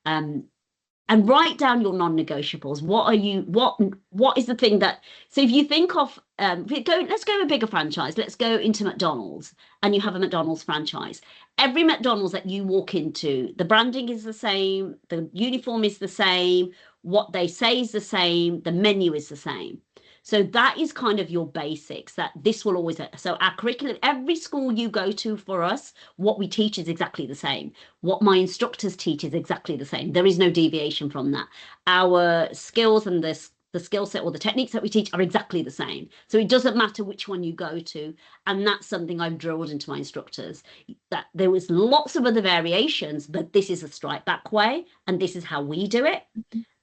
And write down your non-negotiables. What is the thing that, so if you think of, let's go a bigger franchise. Let's go into McDonald's, and you have a McDonald's franchise. Every McDonald's that you walk into, the branding is the same, the uniform is the same, what they say is the same, the menu is the same. So that is kind of your basics, that this will always, so our curriculum, every school you go to for us, what we teach is exactly the same. What my instructors teach is exactly the same. There is no deviation from that. Our skills and the skill set or the techniques that we teach are exactly the same. So it doesn't matter which one you go to. And that's something I've drilled into my instructors, that there was lots of other variations, but this is a strike back way, and this is how we do it.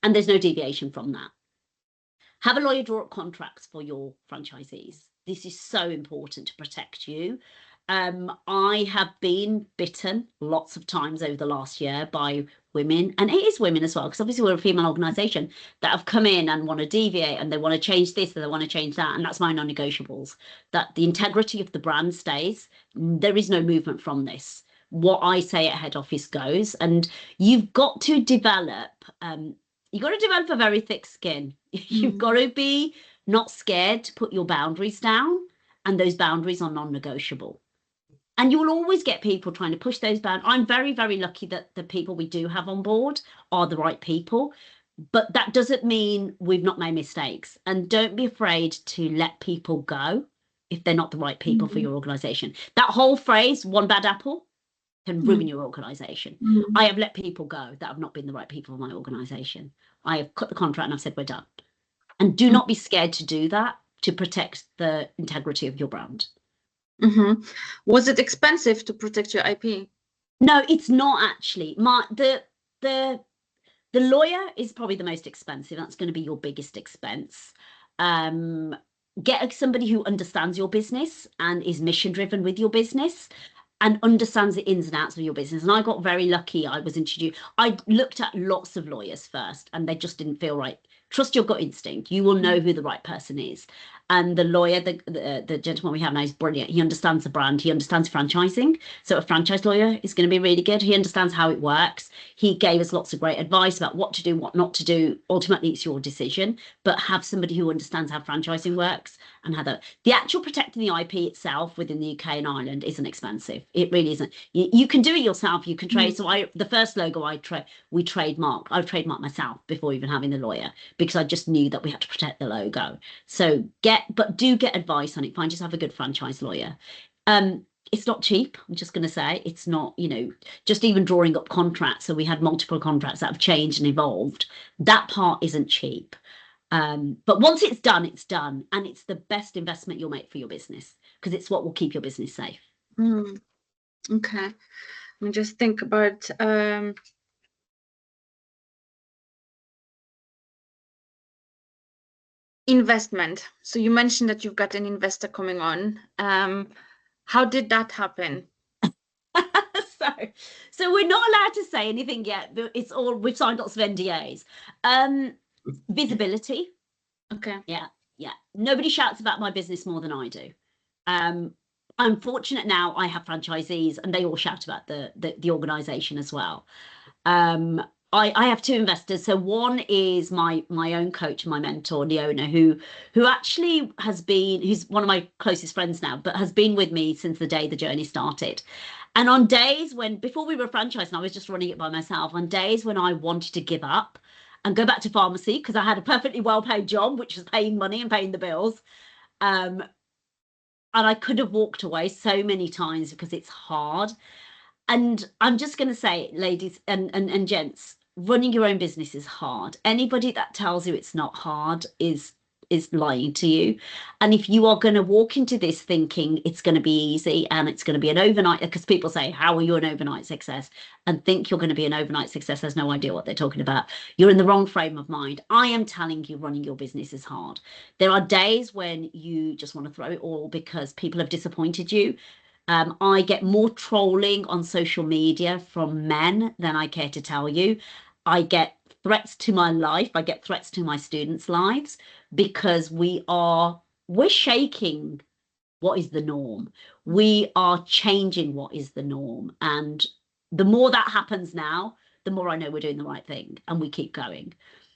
And there's no deviation from that. Have a lawyer draw up contracts for your franchisees. This is so important to protect you. I have been bitten lots of times over the last year by women, and it is women as well, because obviously we're a female organisation, that have come in and want to deviate, and they want to change this, and they want to change that, and that's my non-negotiables, that the integrity of the brand stays. There is no movement from this. What I say at head office goes, and you've got to develop a very thick skin. You've got to be not scared to put your boundaries down, and those boundaries are non-negotiable. And you will always get people trying to push those boundaries. I'm very, very lucky that the people we do have on board are the right people, but that doesn't mean we've not made mistakes. And don't be afraid to let people go if they're not the right people for your organization. That whole phrase, one bad apple, can ruin your organization. I have let people go that have not been the right people for my organization. I have cut the contract and I've said, we're done. And do not be scared to do that, to protect the integrity of your brand. Was it expensive to protect your IP? No, it's not actually. The lawyer is probably the most expensive. That's going to be your biggest expense. Get somebody who understands your business and is mission driven with your business, and understands the ins and outs of your business. And I got very lucky. I looked at lots of lawyers first, and they just didn't feel right. Trust your gut instinct. You will know who the right person is. And the lawyer, the gentleman we have now, is brilliant. He understands the brand. He understands franchising. So a franchise lawyer is going to be really good. He understands how it works. He gave us lots of great advice about what to do, what not to do. Ultimately, it's your decision. But have somebody who understands how franchising works, and how the actual protecting the IP itself within the UK and Ireland isn't expensive. It really isn't. You can do it yourself. You can trade. So the first logo I've trademarked myself before even having the lawyer, because I just knew that we had to protect the logo. So do get advice on it. Find yourself a good franchise lawyer. It's not cheap. I'm just going to say it's not, just even drawing up contracts. So we had multiple contracts that have changed and evolved. That part isn't cheap. But once it's done, and it's the best investment you'll make for your business, because it's what will keep your business safe. Okay. Let me just think about investment. So you mentioned that you've got an investor coming on. How did that happen? So we're not allowed to say anything yet, but we've signed lots of NDAs. Visibility. Okay. Yeah. Nobody shouts about my business more than I do. I'm fortunate now I have franchisees, and they all shout about the organization as well. I have two investors. So one is my own coach, my mentor, Leona, who actually who's one of my closest friends now, but has been with me since the day the journey started. And on days before we were franchised and I was just running it by myself, on days when I wanted to give up and go back to pharmacy because I had a perfectly well-paid job, which was paying money and paying the bills. And I could have walked away so many times because it's hard. And I'm just going to say, ladies and gents, running your own business is hard. Anybody that tells you it's not hard is lying to you. And if you are going to walk into this thinking it's going to be easy and it's going to be an overnight, because people say, how are you an overnight success? And think you're going to be an overnight success, has no idea what they're talking about. You're in the wrong frame of mind. I am telling you, running your business is hard. There are days when you just want to throw it all because people have disappointed you. I get more trolling on social media from men than I care to tell you. I get threats to my life. I get threats to my students' lives because we're shaking what is the norm. We are changing what is the norm. And the more that happens now, the more I know we're doing the right thing, and we keep going.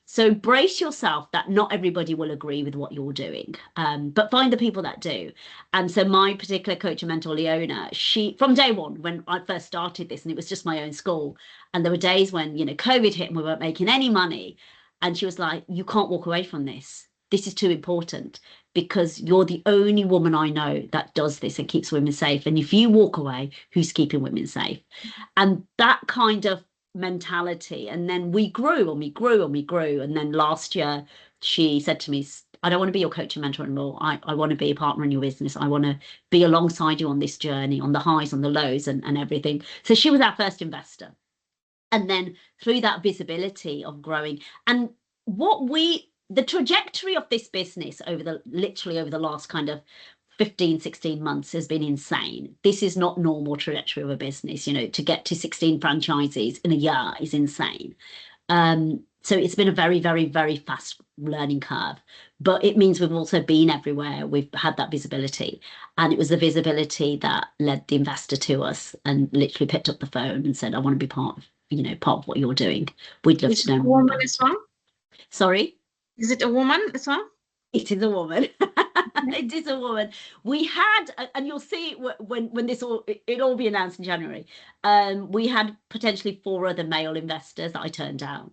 So brace yourself that not everybody will agree with what you're doing, but find the people that do. And so my particular coach and mentor, Leona, she, from day one, when I first started this, and it was just my own school, and there were days when, COVID hit and we weren't making any money. And she was like, you can't walk away from this. This is too important because you're the only woman I know that does this and keeps women safe. And if you walk away, who's keeping women safe? And that kind of mentality. And then we grew and we grew and we grew. And then last year, she said to me, I don't want to be your coach and mentor anymore. I want to be a partner in your business. I want to be alongside you on this journey, on the highs, on the lows, and everything. So she was our first investor. And then through that visibility of growing, and the trajectory of this business literally over the last kind of 15, 16 months has been insane. This is not normal trajectory of a business. To get to 16 franchisees in a year is insane. So it's been a very, very, very fast learning curve, but it means we've also been everywhere. We've had that visibility, and it was the visibility that led the investor to us and literally picked up the phone and said, I want to be part of what you're doing. We'd love to know more about it. Sorry? Is it a woman as well? It is a woman. It is a woman. We had, and you'll see when this all be announced in January. We had potentially 4 other male investors that I turned down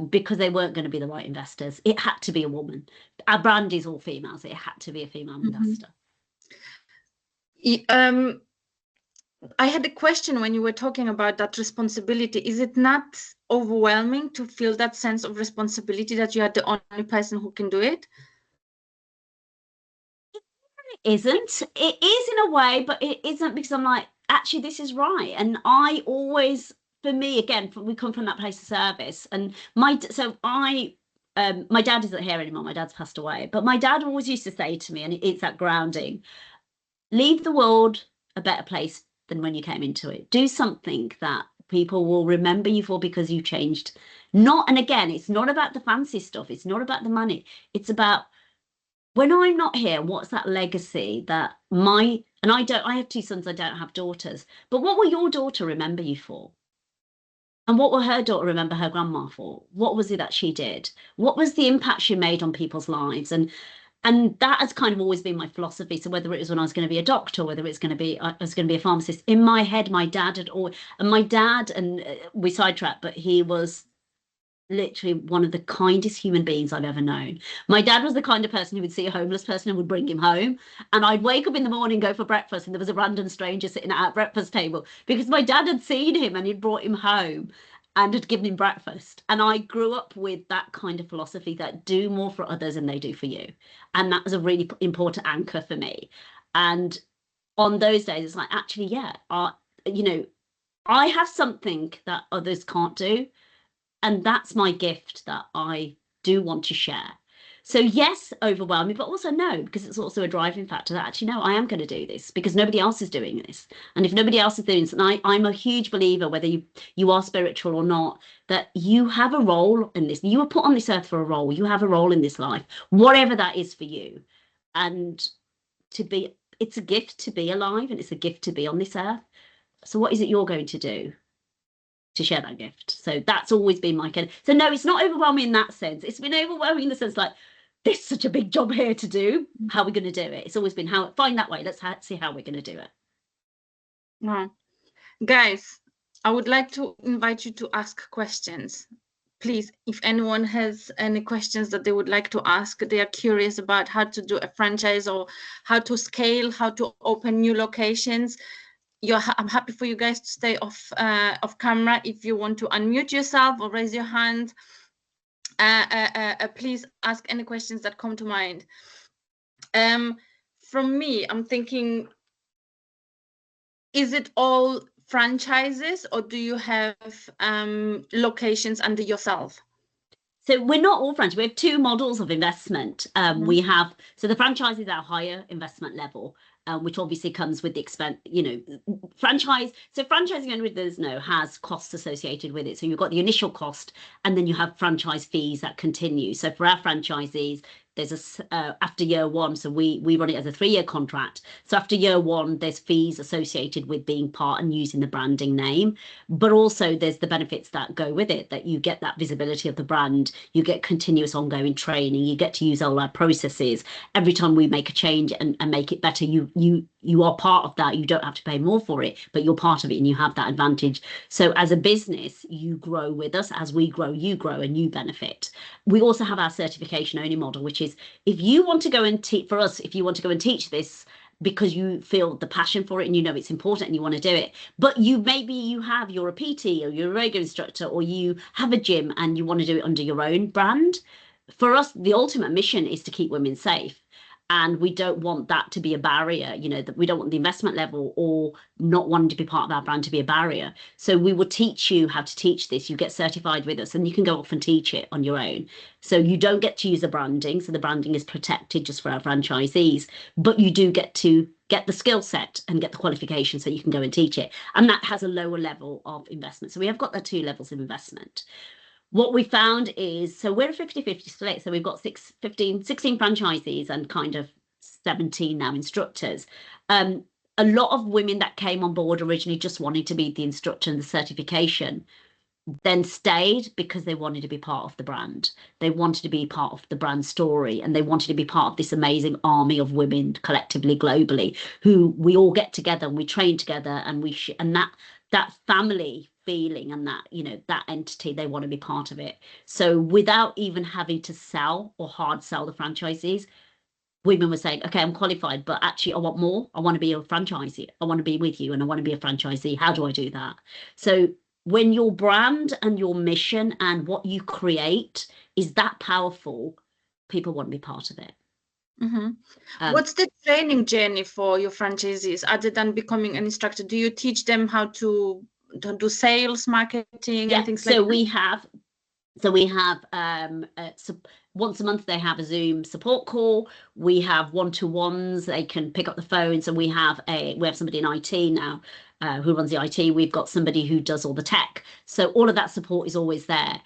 because they weren't going to be the right investors. It had to be a woman. Our brand is all females. It had to be a female investor. I had a question when you were talking about that responsibility. Is it not overwhelming to feel that sense of responsibility that you are the only person who can do it? It isn't. It is in a way, but it isn't, because I'm like, actually, this is right. And I always, for me, again, we come from that place of service. And my dad isn't here anymore. My dad's passed away. But my dad always used to say to me, and it's that grounding, leave the world a better place than when you came into it. Do something that people will remember you for because you changed. And again, it's not about the fancy stuff. It's not about the money. It's about, when I'm not here, what's that legacy that I have 2 sons, I don't have daughters, but what will your daughter remember you for? And what will her daughter remember her grandma for? What was it that she did? What was the impact she made on people's lives? And that has kind of always been my philosophy. So whether it was when I was going to be a doctor, whether it's going to be, I was going to be a pharmacist, in my head, my dad had always, and we sidetracked, but he was literally one of the kindest human beings I've ever known. My dad was the kind of person who would see a homeless person and would bring him home. And I'd wake up in the morning, go for breakfast, and there was a random stranger sitting at our breakfast table because my dad had seen him and he'd brought him home and had given him breakfast. And I grew up with that kind of philosophy, that do more for others than they do for you. And that was a really important anchor for me. And on those days, it's like, actually, yeah, I have something that others can't do. And that's my gift that I do want to share. So yes, overwhelming, but also no, because it's also a driving factor that actually, no, I am going to do this because nobody else is doing this. And if nobody else is doing this, and I'm a huge believer, whether you are spiritual or not, that you have a role in this. You were put on this earth for a role. You have a role in this life, whatever that is for you. And it's a gift to be alive, and it's a gift to be on this earth. So what is it you're going to do to share that gift? So that's always been my kind. So no, it's not overwhelming in that sense. It's been overwhelming in the sense like, there's such a big job here to do. How are we going to do it? It's always been find that way. Let's see how we're going to do it. Wow. Guys, I would like to invite you to ask questions. please, if anyone has any questions that they would like to ask, they are curious about how to do a franchise or how to scale, how to open new locations, I'm happy for you guys to stay off camera. If you want to unmute yourself or raise your hand, please ask any questions that come to mind. From me, I'm thinking, is it all franchises or do you have locations under yourself? So we're not all franchise. We have two models of investment. We have, so the franchise is our higher investment level, which obviously comes with the expense, franchise. So franchising, and listeners know, has costs associated with it. So you've got the initial cost, and then you have franchise fees that continue. So for our franchisees, there's after year one, so we run it as a 3-year contract. So after year one, there's fees associated with being part and using the branding name, but also there's the benefits that go with it, that you get that visibility of the brand, you get continuous ongoing training, you get to use all our processes. Every time we make a change and make it better, you are part of that. You don't have to pay more for it, but you're part of it and you have that advantage. So as a business, you grow with us. As we grow, you grow and you benefit. We also have our certification only model, which is if you want to go and teach, for us, if you want to go and teach this because you feel the passion for it and you know it's important and you want to do it, but maybe you're a PT or you're a yoga instructor or you have a gym and you want to do it under your own brand. For us, the ultimate mission is to keep women safe. And we don't want that to be a barrier, that we don't want the investment level or not wanting to be part of our brand to be a barrier. So we will teach you how to teach this. You get certified with us and you can go off and teach it on your own. So you don't get to use the branding. So the branding is protected just for our franchisees, but you do get to get the skill set and get the qualification so you can go and teach it. And that has a lower level of investment. So we have got the 2 levels of investment. What we found is, so we're a 50-50 split. So we've got 16 franchisees and kind of 17 now instructors. A lot of women that came on board originally just wanted to be the instructor and the certification, then stayed because they wanted to be part of the brand. They wanted to be part of the brand story and they wanted to be part of this amazing army of women collectively, globally, who we all get together and we train together and and that family feeling and that, that entity, they want to be part of it. So without even having to sell or hard sell the franchisees, women were saying, okay, I'm qualified, but actually I want more. I want to be a franchisee. I want to be with you and I want to be a franchisee. How do I do that? So when your brand and your mission and what you create is that powerful, people want to be part of it. What's the training journey for your franchisees other than becoming an instructor? Do you teach them how to do sales, marketing, and things like that? We have once a month they have a Zoom support call. We have one-to-ones. They can pick up the phone. So we have somebody in IT now who runs the IT. We've got somebody who does all the tech. So all of that support is always there.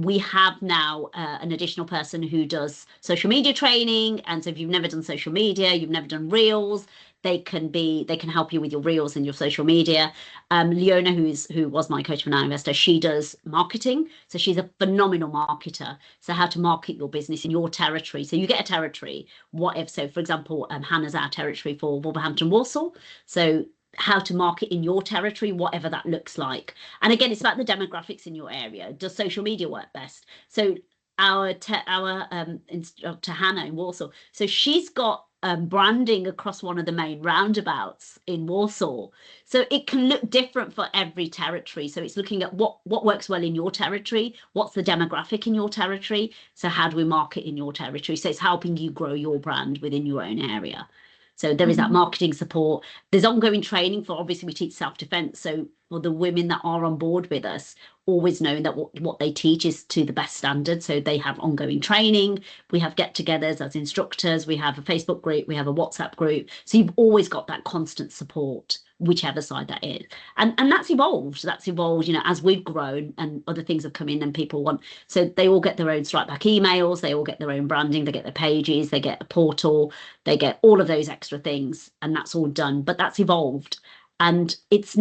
We have now an additional person who does social media training. And so if you've never done social media, you've never done reels, they can help you with your reels and your social media. Leona, who was my coach for Now Investor, she does marketing. So she's a phenomenal marketer. So how to market your business in your territory. So you get a territory. So for example, Hannah's our territory for Wolverhampton, Warsaw. So how to market in your territory, whatever that looks like. And again, it's about the demographics in your area. Does social media work best? So our instructor Hannah in Warsaw, so she's got branding across one of the main roundabouts in Warsaw. So it can look different for every territory. So it's looking at what works well in your territory, what's the demographic in your territory. So how do we market in your territory? So it's helping you grow your brand within your own area. So there is that marketing support. There's ongoing training for, obviously we teach self-defense. So for the women that are on board with us, always knowing that what they teach is to the best standard. So they have ongoing training. We have get-togethers as instructors. We have a Facebook group. We have a WhatsApp group. So you've always got that constant support, whichever side that is. And that's evolved. As we've grown and other things have come in and people want. So they all get their own strike back emails. They all get their own branding. They get their pages. They get a portal. They get all of those extra things. And that's all done. But that's evolved. And if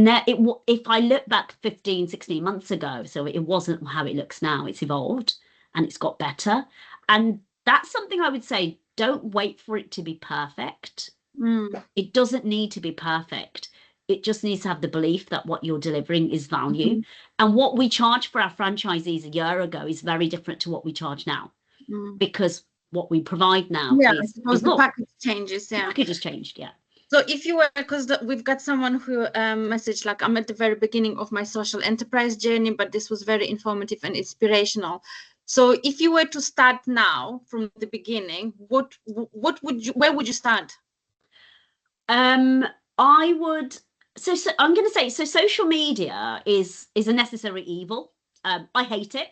I look back 15, 16 months ago, so it wasn't how it looks now. It's evolved and it's got better. And that's something I would say, don't wait for it to be perfect. It doesn't need to be perfect. It just needs to have the belief that what you're delivering is value. And what we charge for our franchisees a year ago is very different to what we charge now, because what we provide now I suppose the package changes. The package has changed, yeah. So if you were, because we've got someone who messaged, like, I'm at the very beginning of my social enterprise journey, but this was very informative and inspirational. So if you were to start now from the beginning, where would you start? I would, so I'm going to say, so social media is a necessary evil. I hate it.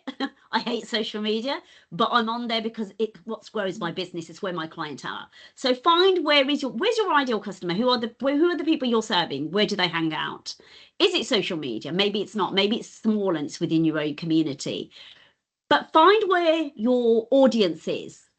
I hate social media, but I'm on there because what grows my business is where my clientele are. So find where's your ideal customer? Who are the people you're serving? Where do they hang out? Is it social media? Maybe it's not. Maybe it's small and it's within your own community. But find where your audience is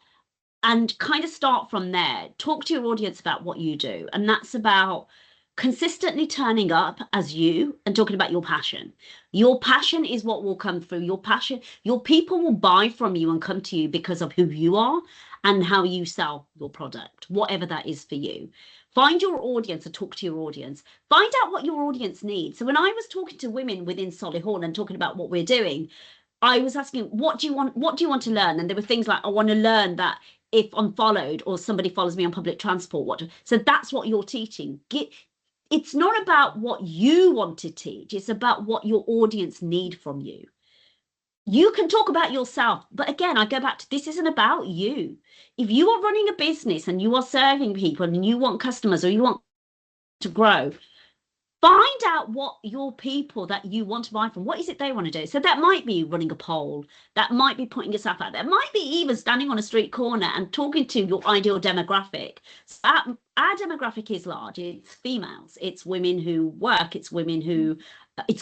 and kind of start from there. Talk to your audience about what you do. And that's about consistently turning up as you and talking about your passion. Your passion is what will come through. Your passion, your people will buy from you and come to you because of who you are and how you sell your product, whatever that is for you. Find your audience and talk to your audience. Find out what your audience needs. So when I was talking to women within Solihull and talking about what we're doing, I was asking, what do you want to learn? And there were things like, I want to learn that if I'm followed or somebody follows me on public transport, so that's what you're teaching. It's not about what you want to teach. It's about what your audience need from you. You can talk about yourself, but again, I go back to, this isn't about you. If you are running a business and you are serving people and you want customers or you want to grow, find out what your people that you want to buy from, what is it they want to do? So that might be running a poll, that might be putting yourself out there, it might be even standing on a street corner and talking to your ideal demographic. So our demographic is large. It's females, it's women who work, it's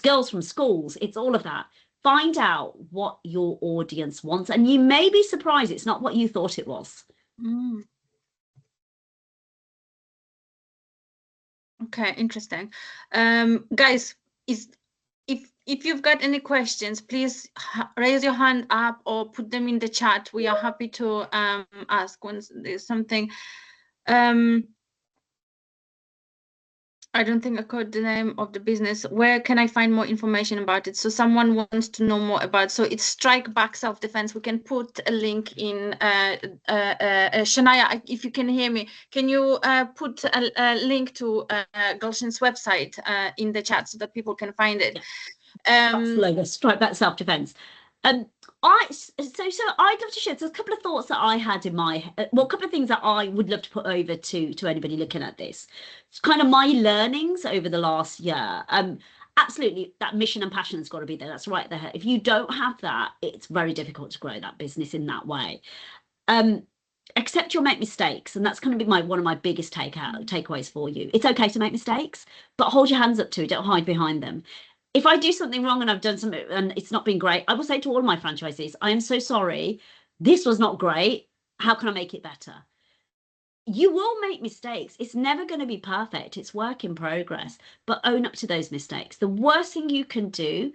girls from schools, it's all of that. Find out what your audience wants, and you may be surprised it's not what you thought it was. Okay, interesting. Guys, if you've got any questions, please raise your hand up or put them in the chat. We are happy to ask when there's something. I don't think I caught the name of the business. Where can I find more information about it? So someone wants to know more about. So it's Strike Back Self-Defense. We can put a link in. Shania, if you can hear me, can you put a link to Gulshen's website in the chat so that people can find it? Strike Back Self-Defense. I'd love to share. There's a couple of thoughts that I had in my a couple of things that I would love to put over to anybody looking at this. It's kind of my learnings over the last year. Absolutely, that mission and passion has got to be there. That's right there. If you don't have that, it's very difficult to grow that business in that way. Accept you'll make mistakes, and that's going to be one of my biggest takeaways for you. It's okay to make mistakes, but hold your hands up to it. Don't hide behind them. If I do something wrong and I've done something and it's not been great, I will say to all my franchisees, I am so sorry. This was not great. How can I make it better? You will make mistakes. It's never going to be perfect. It's work in progress, but own up to those mistakes. The worst thing you can do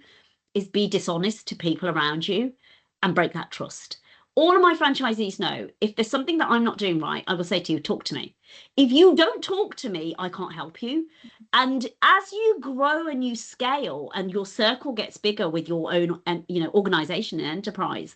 is be dishonest to people around you and break that trust. All of my franchisees know if there's something that I'm not doing right, I will say to you, talk to me. If you don't talk to me, I can't help you. And as you grow and you scale and your circle gets bigger with your own organization and enterprise,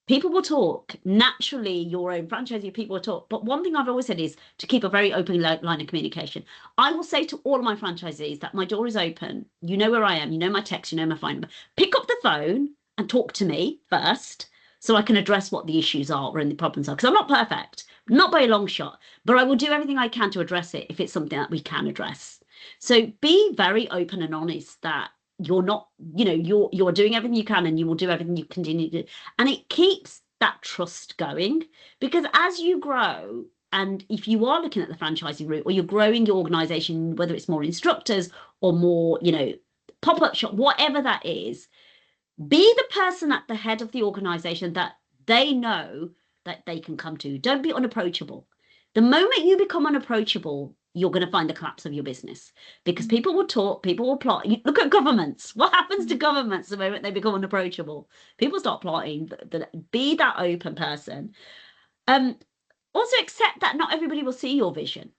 people will talk. Naturally, your own franchisee, people will talk. But one thing I've always said is to keep a very open line of communication. I will say to all of my franchisees that my door is open. You know where I am. You know my text. You know my phone number. Pick up the phone and talk to me first, so I can address what the issues are and the problems are. Because I'm not perfect, not by a long shot, but I will do everything I can to address it if it's something that we can address. So be very open and honest that you're not, you're doing everything you can and you will do everything you continue to do. And it keeps that trust going, because as you grow, and if you are looking at the franchising route or you're growing your organization, whether it's more instructors or more, pop-up shop, whatever that is, be the person at the head of the organization that they know that they can come to. Don't be unapproachable. The moment you become unapproachable, you're going to find the collapse of your business, because people will talk, people will plot. You look at governments. What happens to governments the moment they become unapproachable? People start plotting. Be that open person. Also accept that not everybody will see your vision.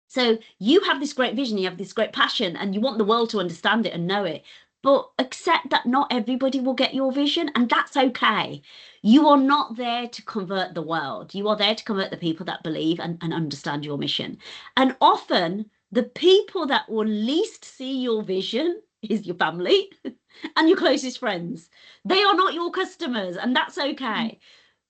So you have this great vision, you have this great passion, and you want the world to understand it and know it. But accept that not everybody will get your vision, and that's okay. You are not there to convert the world. You are there to convert the people that believe and understand your mission. And often, the people that will least see your vision is your family and your closest friends. They are not your customers, and that's okay.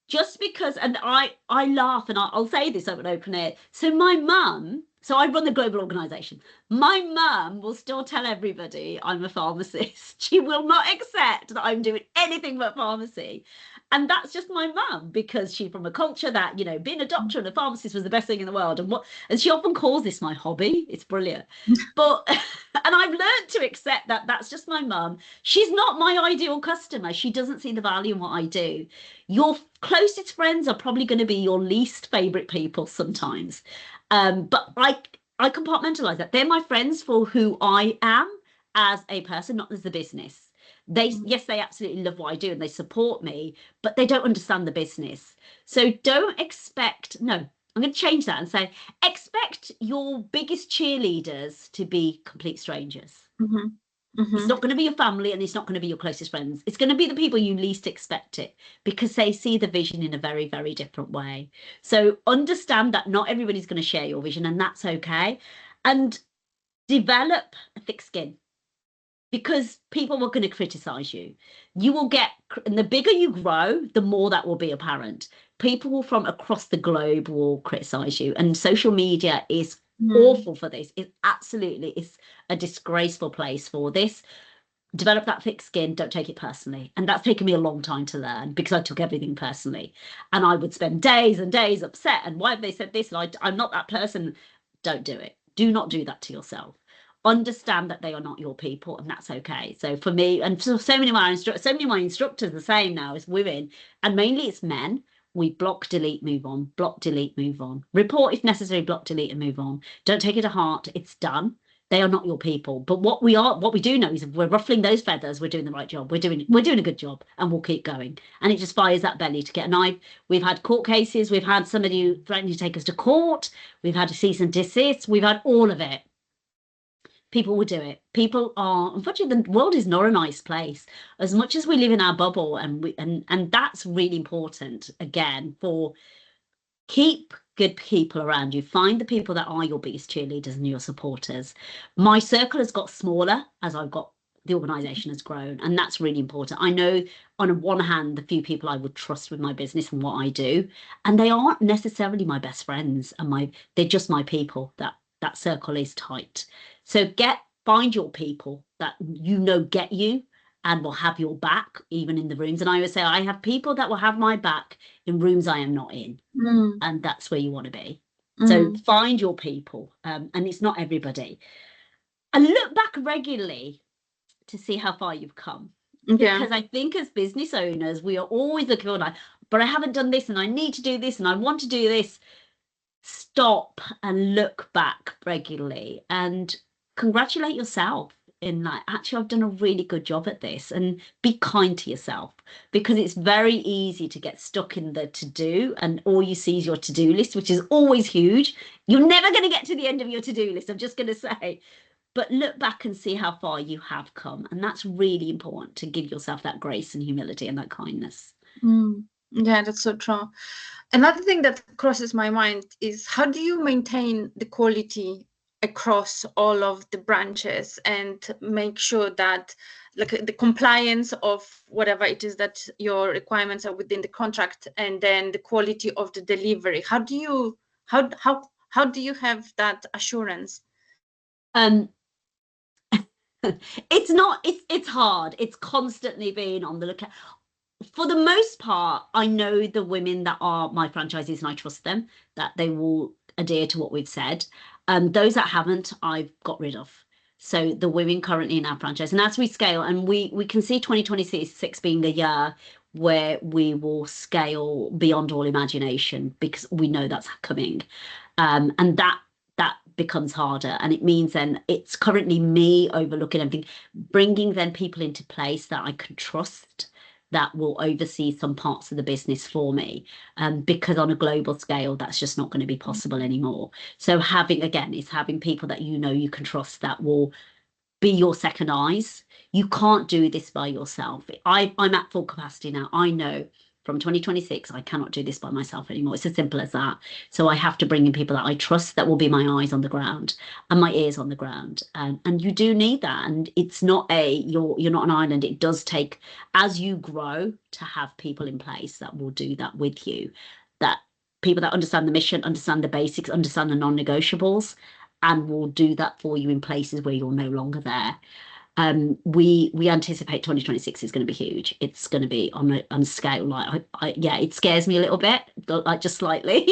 Just because, and I laugh, and I'll say this over open air. So my mum, so I run the global organization. My mum will still tell everybody I'm a pharmacist. She will not accept that I'm doing anything but pharmacy. And that's just my mum, because she's from a culture that, you know, being a doctor and a pharmacist was the best thing in the world. And she often calls this my hobby. It's brilliant. But and I've learned to accept that that's just my mum. She's not my ideal customer. She doesn't see the value in what I do. Your closest friends are probably going to be your least favorite people sometimes. But I compartmentalize that. They're my friends for who I am as a person, not as a business. Yes, they absolutely love what I do and they support me, but they don't understand the business. So don't expect, no, I'm going to change that and say, expect your biggest cheerleaders to be complete strangers. It's not going to be your family, and it's not going to be your closest friends. It's going to be the people you least expect it, because they see the vision in a very, very different way. So understand that not everybody's going to share your vision, and that's okay. And develop a thick skin, because people are going to criticize you. You will get, and the bigger you grow, the more that will be apparent. People from across the globe will criticize you, and social media is awful for this. It absolutely is a disgraceful place for this. Develop that thick skin, don't take it personally. And that's taken me a long time to learn, because I took everything personally, and I would spend days and days upset, and why have they said this, and I'm not that person. Don't do it. Do not do that to yourself. Understand that they are not your people, and that's okay. So for me, and so many of my instructors are the same now as women, and mainly it's men. We block, delete, move on. Block, delete, move on. Report if necessary. Block, delete, and move on. Don't take it to heart. It's done. They are not your people. But what we do know is, if we're ruffling those feathers, we're doing the right job. We're doing a good job, and we'll keep going. And it just fires that belly to get. And we've had court cases. We've had somebody who threatened to take us to court. We've had a cease and desist. We've had all of it. People will do it. People are, unfortunately, the world is not a nice place. As much as we live in our bubble, and that's really important, again, for keep good people around you. Find the people that are your biggest cheerleaders and your supporters. My circle has got smaller as the organization has grown, and that's really important. I know, on one hand, the few people I would trust with my business and what I do, and they aren't necessarily my best friends, and they're just my people. That circle is tight. So find your people that get you and will have your back, even in the rooms. And I always say, I have people that will have my back in rooms I am not in. And that's where you want to be. So find your people, and it's not everybody. And look back regularly to see how far you've come. Because I think as business owners, we are always looking for, but I haven't done this, and I need to do this, and I want to do this. Stop and look back regularly and congratulate yourself in actually, I've done a really good job at this, and be kind to yourself, because it's very easy to get stuck in the to-do, and all you see is your to-do list, which is always huge. You're never going to get to the end of your to-do list, I'm just going to say. But look back and see how far you have come, and that's really important, to give yourself that grace and humility and that kindness. Yeah, that's so true. Another thing that crosses my mind is, how do you maintain the quality across all of the branches and make sure that, like, the compliance of whatever it is that your requirements are within the contract, and then the quality of the delivery? How do you have that assurance? It's hard. It's constantly being on the lookout. For the most part, I know the women that are my franchisees, and I trust them, that they will adhere to what we've said. Those that haven't, I've got rid of. So the women currently in our franchise, and as we scale, and we can see 2026 being a year where we will scale beyond all imagination, because we know that's coming. And that becomes harder, and it means then it's currently me overlooking everything, bringing then people into place that I can trust, that will oversee some parts of the business for me, because on a global scale, that's just not going to be possible anymore. So having people that you can trust, that will be your second eyes. You can't do this by yourself. I'm at full capacity now. I know from 2026, I cannot do this by myself anymore. It's as simple as that. So I have to bring in people that I trust, that will be my eyes on the ground and my ears on the ground. And you do need that. And it's not you're not an island. It does take, as you grow, to have people in place that will do that with you. That people that understand the mission, understand the basics, understand the non-negotiables, and will do that for you in places where you're no longer there. We anticipate 2026 is going to be huge. It's going to be on a scale like it scares me a little bit, like just slightly,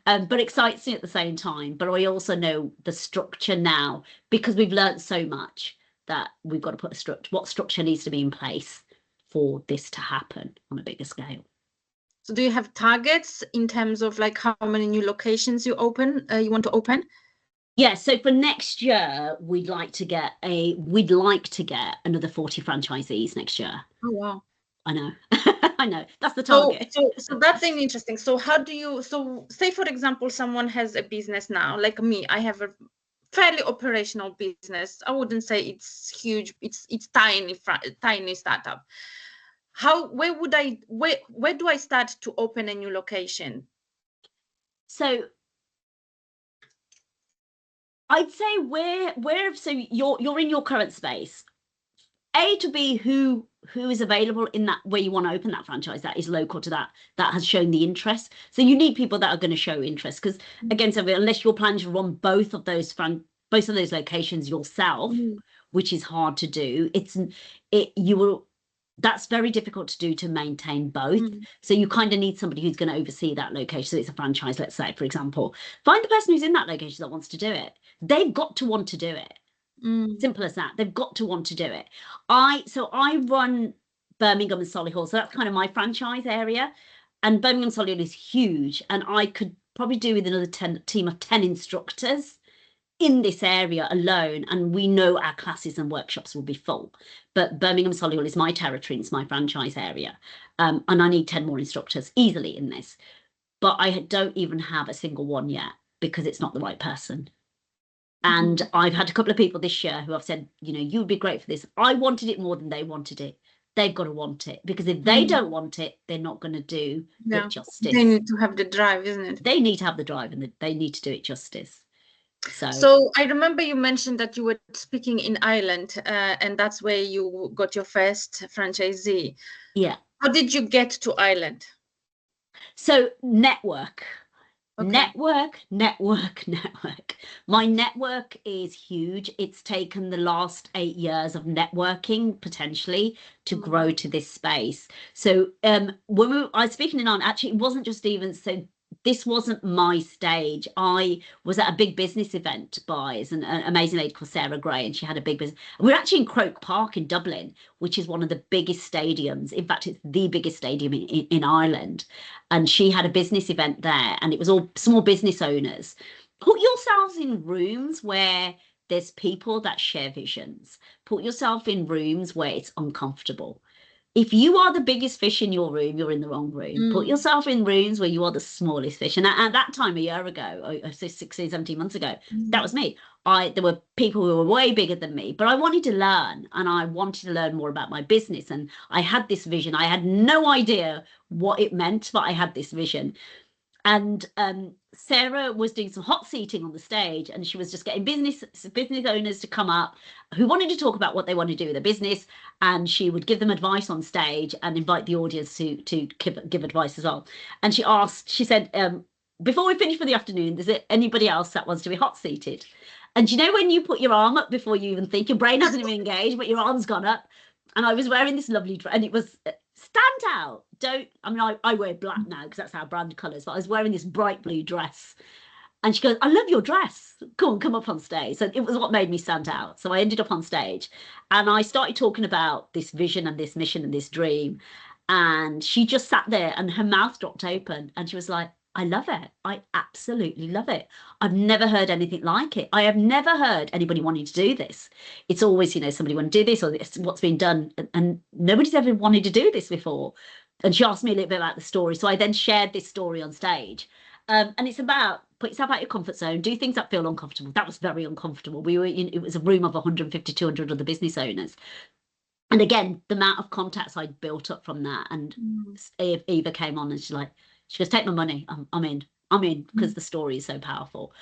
but excites me at the same time. But I also know the structure now, because we've learned so much, that we've got to put what structure needs to be in place for this to happen on a bigger scale. So do you have targets in terms of like how many new locations you want to open? Yeah, so for next year, we'd like to get another 40 franchisees next year. Oh wow. I know. I know. That's the target. So that's interesting. So how do you, say for example, someone has a business now, like me, I have a fairly operational business. I wouldn't say it's huge. It's tiny startup. Where do I start to open a new location? So I'd say so you're in your current space. A, to be who is available in that, where you want to open that franchise, that is local to that has shown the interest. So you need people that are going to show interest, because again, so unless you're planning to run both of those locations yourself, which is hard to do, that's very difficult to do, to maintain both. So you kind of need somebody who's going to oversee that location. So it's a franchise, let's say, for example. Find the person who's in that location that wants to do it. They've got to want to do it. Simple as that. They've got to want to do it. I run Birmingham and Solihull, so that's kind of my franchise area. And Birmingham Solihull is huge, and I could probably do with another team of 10 instructors in this area alone, and we know our classes and workshops will be full. But Birmingham Solihull is my territory, it's my franchise area, and I need 10 more instructors easily in this. But I don't even have a single one yet, because it's not the right person. And I've had a couple of people this year who have said, you would be great for this. I wanted it more than they wanted it. They've got to want it, because if they don't want it, they're not going to do it justice. They need to have the drive, isn't it? They need to have the drive, and they need to do it justice. So I remember you mentioned that you were speaking in Ireland, and that's where you got your first franchisee. Yeah. How did you get to Ireland? So network. Okay. Network. My network is huge. It's taken the last 8 years of networking potentially to grow to this space. So when I was speaking in Ireland, actually, it wasn't just even so. This wasn't my stage. I was at a big business event by an amazing lady called Sarah Gray, and she had a big business. We were actually in Croke Park in Dublin, which is one of the biggest stadiums. In fact, it's the biggest stadium in Ireland. And she had a business event there, and it was all small business owners. Put yourselves in rooms where there's people that share visions. Put yourself in rooms where it's uncomfortable. If you are the biggest fish in your room, you're in the wrong room. Put yourself in rooms where you are the smallest fish. And at that time, a year ago, 16, 17 months ago, that was me. There were people who were way bigger than me, but I wanted to learn, and I wanted to learn more about my business. And I had this vision. I had no idea what it meant, but I had this vision. And Sarah was doing some hot seating on the stage, and she was just getting business owners to come up who wanted to talk about what they want to do with their business, and she would give them advice on stage and invite the audience to give advice as well. And she said, before we finish for the afternoon, is there anybody else that wants to be hot seated? And when you put your arm up before you even think, your brain hasn't even engaged, but your arm's gone up. And I was wearing this lovely dress, and it was stand out. I wear black now because that's our brand colours, but I was wearing this bright blue dress. And she goes, I love your dress. Come up on stage. So it was what made me stand out. So I ended up on stage, and I started talking about this vision and this mission and this dream. And she just sat there, and her mouth dropped open, and she was like, I love it. I absolutely love it. I've never heard anything like it. I have never heard anybody wanting to do this. It's always, somebody want to do this, or this, what's been done, and nobody's ever wanted to do this before. And she asked me a little bit about the story, so I then shared this story on stage. And it's about put yourself out your comfort zone, do things that feel uncomfortable. That was very uncomfortable. It was a room of 150, 200 other business owners. And again, the amount of contacts I'd built up from that. And Eva came on and she goes, take my money. I'm in because the story is so powerful.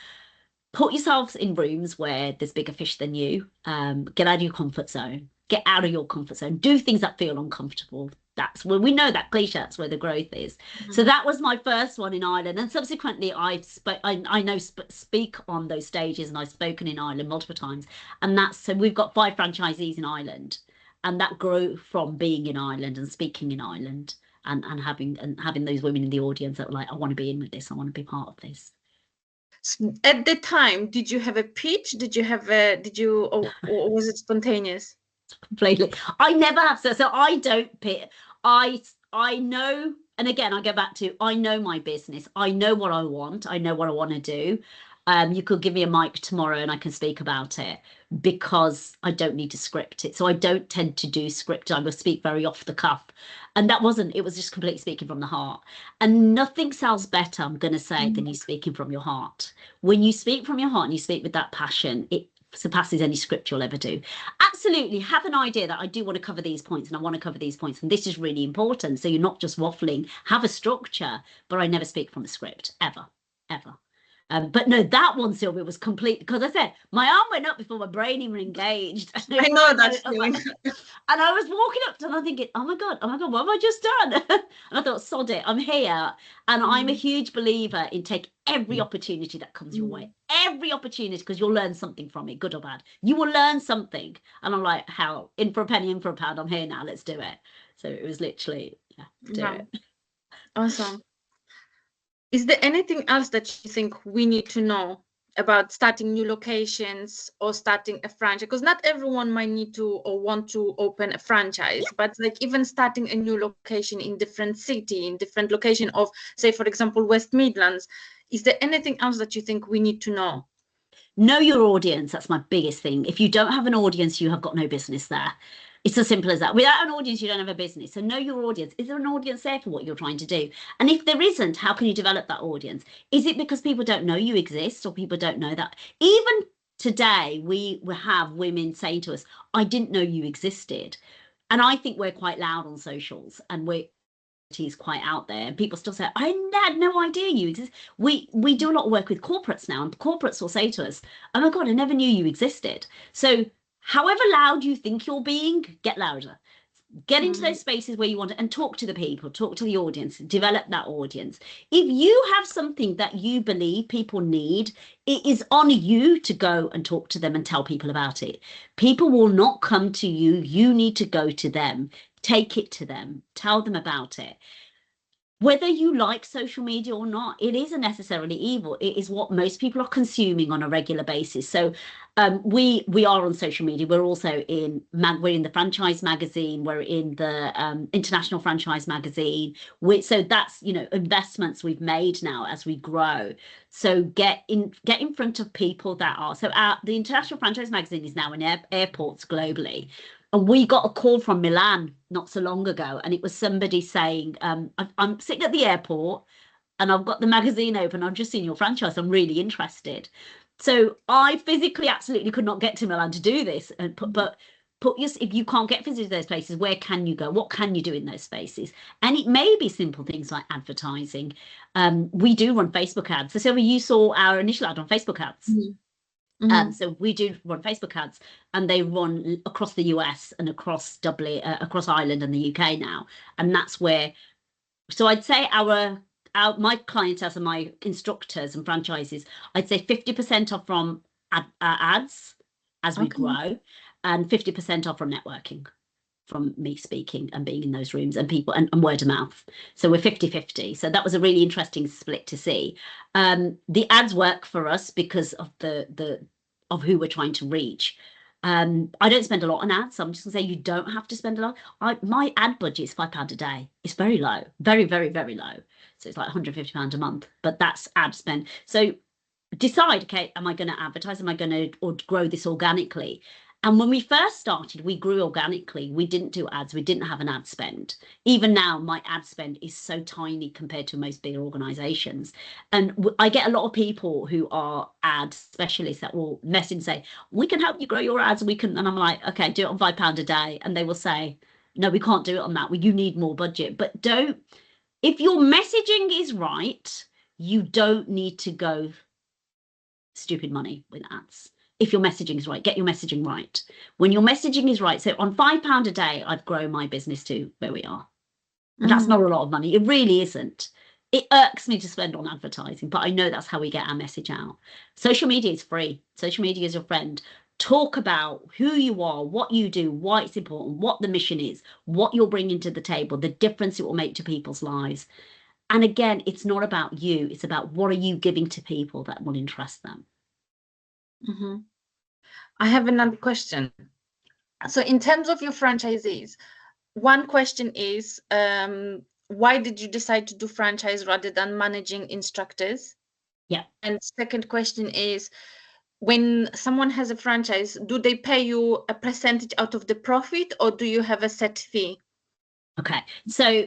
Put yourselves in rooms where there's bigger fish than you. Get out of your comfort zone. Get out of your comfort zone. Do things that feel uncomfortable. That's where we know that cliche. That's where the growth is. So that was my first one in Ireland, and subsequently I speak on those stages, and I've spoken in Ireland multiple times. And so we've got 5 franchisees in Ireland, and that grew from being in Ireland and speaking in Ireland, and having those women in the audience that were like, I want to be in with this. I want to be part of this. At the time, did you have a pitch? Did you, or was it spontaneous? Completely. I never have. So I don't pitch. I know, and again, I go back to, I know my business. I know what I want. I know what I want to do. You could give me a mic tomorrow and I can speak about it, because I don't need to script it. So I don't tend to do script. I will speak very off the cuff. And it was just completely speaking from the heart. And nothing sells better, I'm going to say, than you speaking from your heart. When you speak from your heart and you speak with that passion, it surpasses any script you'll ever do. Absolutely. Have an idea that I do want to cover these points, and I want to cover these points, and this is really important. So you're not just waffling. Have a structure, but I never speak from a script, ever. But no, that one, Sylvia, was complete, because I said my arm went up before my brain even engaged. I know that feeling. And I was walking up to them thinking, oh my God, what have I just done? And I thought, sod it, I'm here. And I'm a huge believer in take every opportunity that comes your way. Every opportunity, because you'll learn something from it, good or bad. You will learn something. And I'm like, hell, in for a penny, in for a pound, I'm here now, let's do it. So it was literally, do it. Awesome. Is there anything else that you think we need to know about starting new locations or starting a franchise? Because not everyone might need to or want to open a franchise, but like even starting a new location in different city, in different location of, say, for example, West Midlands. Is there anything else that you think we need to know? Know your audience. That's my biggest thing. If you don't have an audience, you have got no business there. It's as simple as that. Without an audience, you don't have a business. So know your audience. Is there an audience there for what you're trying to do? And if there isn't, how can you develop that audience? Is it because people don't know you exist, or people don't know that? Even today, we have women saying to us, I didn't know you existed. And I think we're quite loud on socials, and is quite out there, and people still say, I had no idea you exist. We do a lot of work with corporates now, and corporates will say to us, oh my God, I never knew you existed. So however loud you think you're being, get louder. Get into those spaces where you want to, and talk to the people, talk to the audience, develop that audience. If you have something that you believe people need, it is on you to go and talk to them and tell people about it. People will not come to you. You need to go to them. Take it to them, tell them about it. Whether you like social media or not, it isn't necessarily evil. It is what most people are consuming on a regular basis. So we are on social media. We're also we're in the franchise magazine. We're in the international franchise magazine. So that's, investments we've made now as we grow. So get in front of people that are. So the international franchise magazine is now in airports globally. And we got a call from Milan not so long ago, and it was somebody saying, I'm sitting at the airport and I've got the magazine open. I've just seen your franchise. I'm really interested. So I physically absolutely could not get to Milan to do this. If you can't get physically to those places, where can you go? What can you do in those spaces? And it may be simple things like advertising. We do run Facebook ads. So Sylvia, you saw our initial ad on Facebook ads. So we do run Facebook ads, and they run across the US and across Dublin, across Ireland and the UK now. And that's where, so I'd say my clientele and my instructors and franchises, I'd say 50% are from ads as we grow, and 50% are from networking, from me speaking and being in those rooms, and people and word of mouth. So we're 50-50. So that was a really interesting split to see. The ads work for us because of of who we're trying to reach. I don't spend a lot on ads, so I'm just gonna say you don't have to spend a lot. My ad budget is £5 a day. It's very low, very, very, very low. So it's like £150 a month, but that's ad spend. So decide, okay, am I going to advertise? Am I going to grow this organically? And when we first started, we grew organically. We didn't do ads. We didn't have an ad spend. Even now, my ad spend is so tiny compared to most bigger organizations. And I get a lot of people who are ad specialists that will message and say, we can help you grow your ads. We can. And I'm like, okay, do it on £5 a day. And they will say, no, we can't do it on that. Well, you need more budget. But if your messaging is right, you don't need to go stupid money with ads. If your messaging is right, get your messaging right. When your messaging is right, so on £5 a day, I've grown my business to where we are. And that's not a lot of money. It really isn't. It irks me to spend on advertising, but I know that's how we get our message out. Social media is free. Social media is your friend. Talk about who you are, what you do, why it's important, what the mission is, what you're bringing to the table, the difference it will make to people's lives. And again, it's not about you. It's about what are you giving to people that will interest them. I have another question. So in terms of your franchisees, one question is, why did you decide to do franchise rather than managing instructors? Yeah. And second question is, when someone has a franchise, do they pay you a percentage out of the profit, or do you have a set fee? Okay. So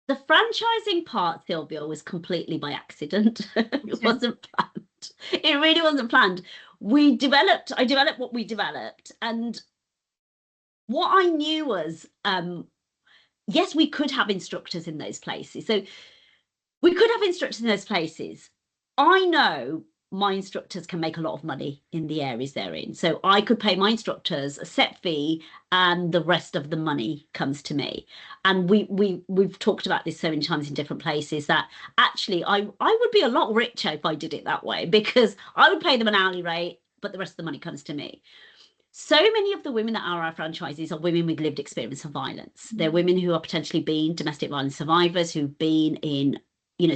the franchising part, Sylvia, was completely by accident. It wasn't planned. It really wasn't planned. I developed what we developed. And what I knew was, yes, we could have instructors in those places. So we could have instructors in those places. I know my instructors can make a lot of money in the areas they're in. So I could pay my instructors a set fee and the rest of the money comes to me. And we've talked about this so many times in different places that actually I would be a lot richer if I did it that way, because I would pay them an hourly rate, but the rest of the money comes to me. So many of the women that are our franchisees are women with lived experience of violence. They're women who are potentially been domestic violence survivors, who've been in,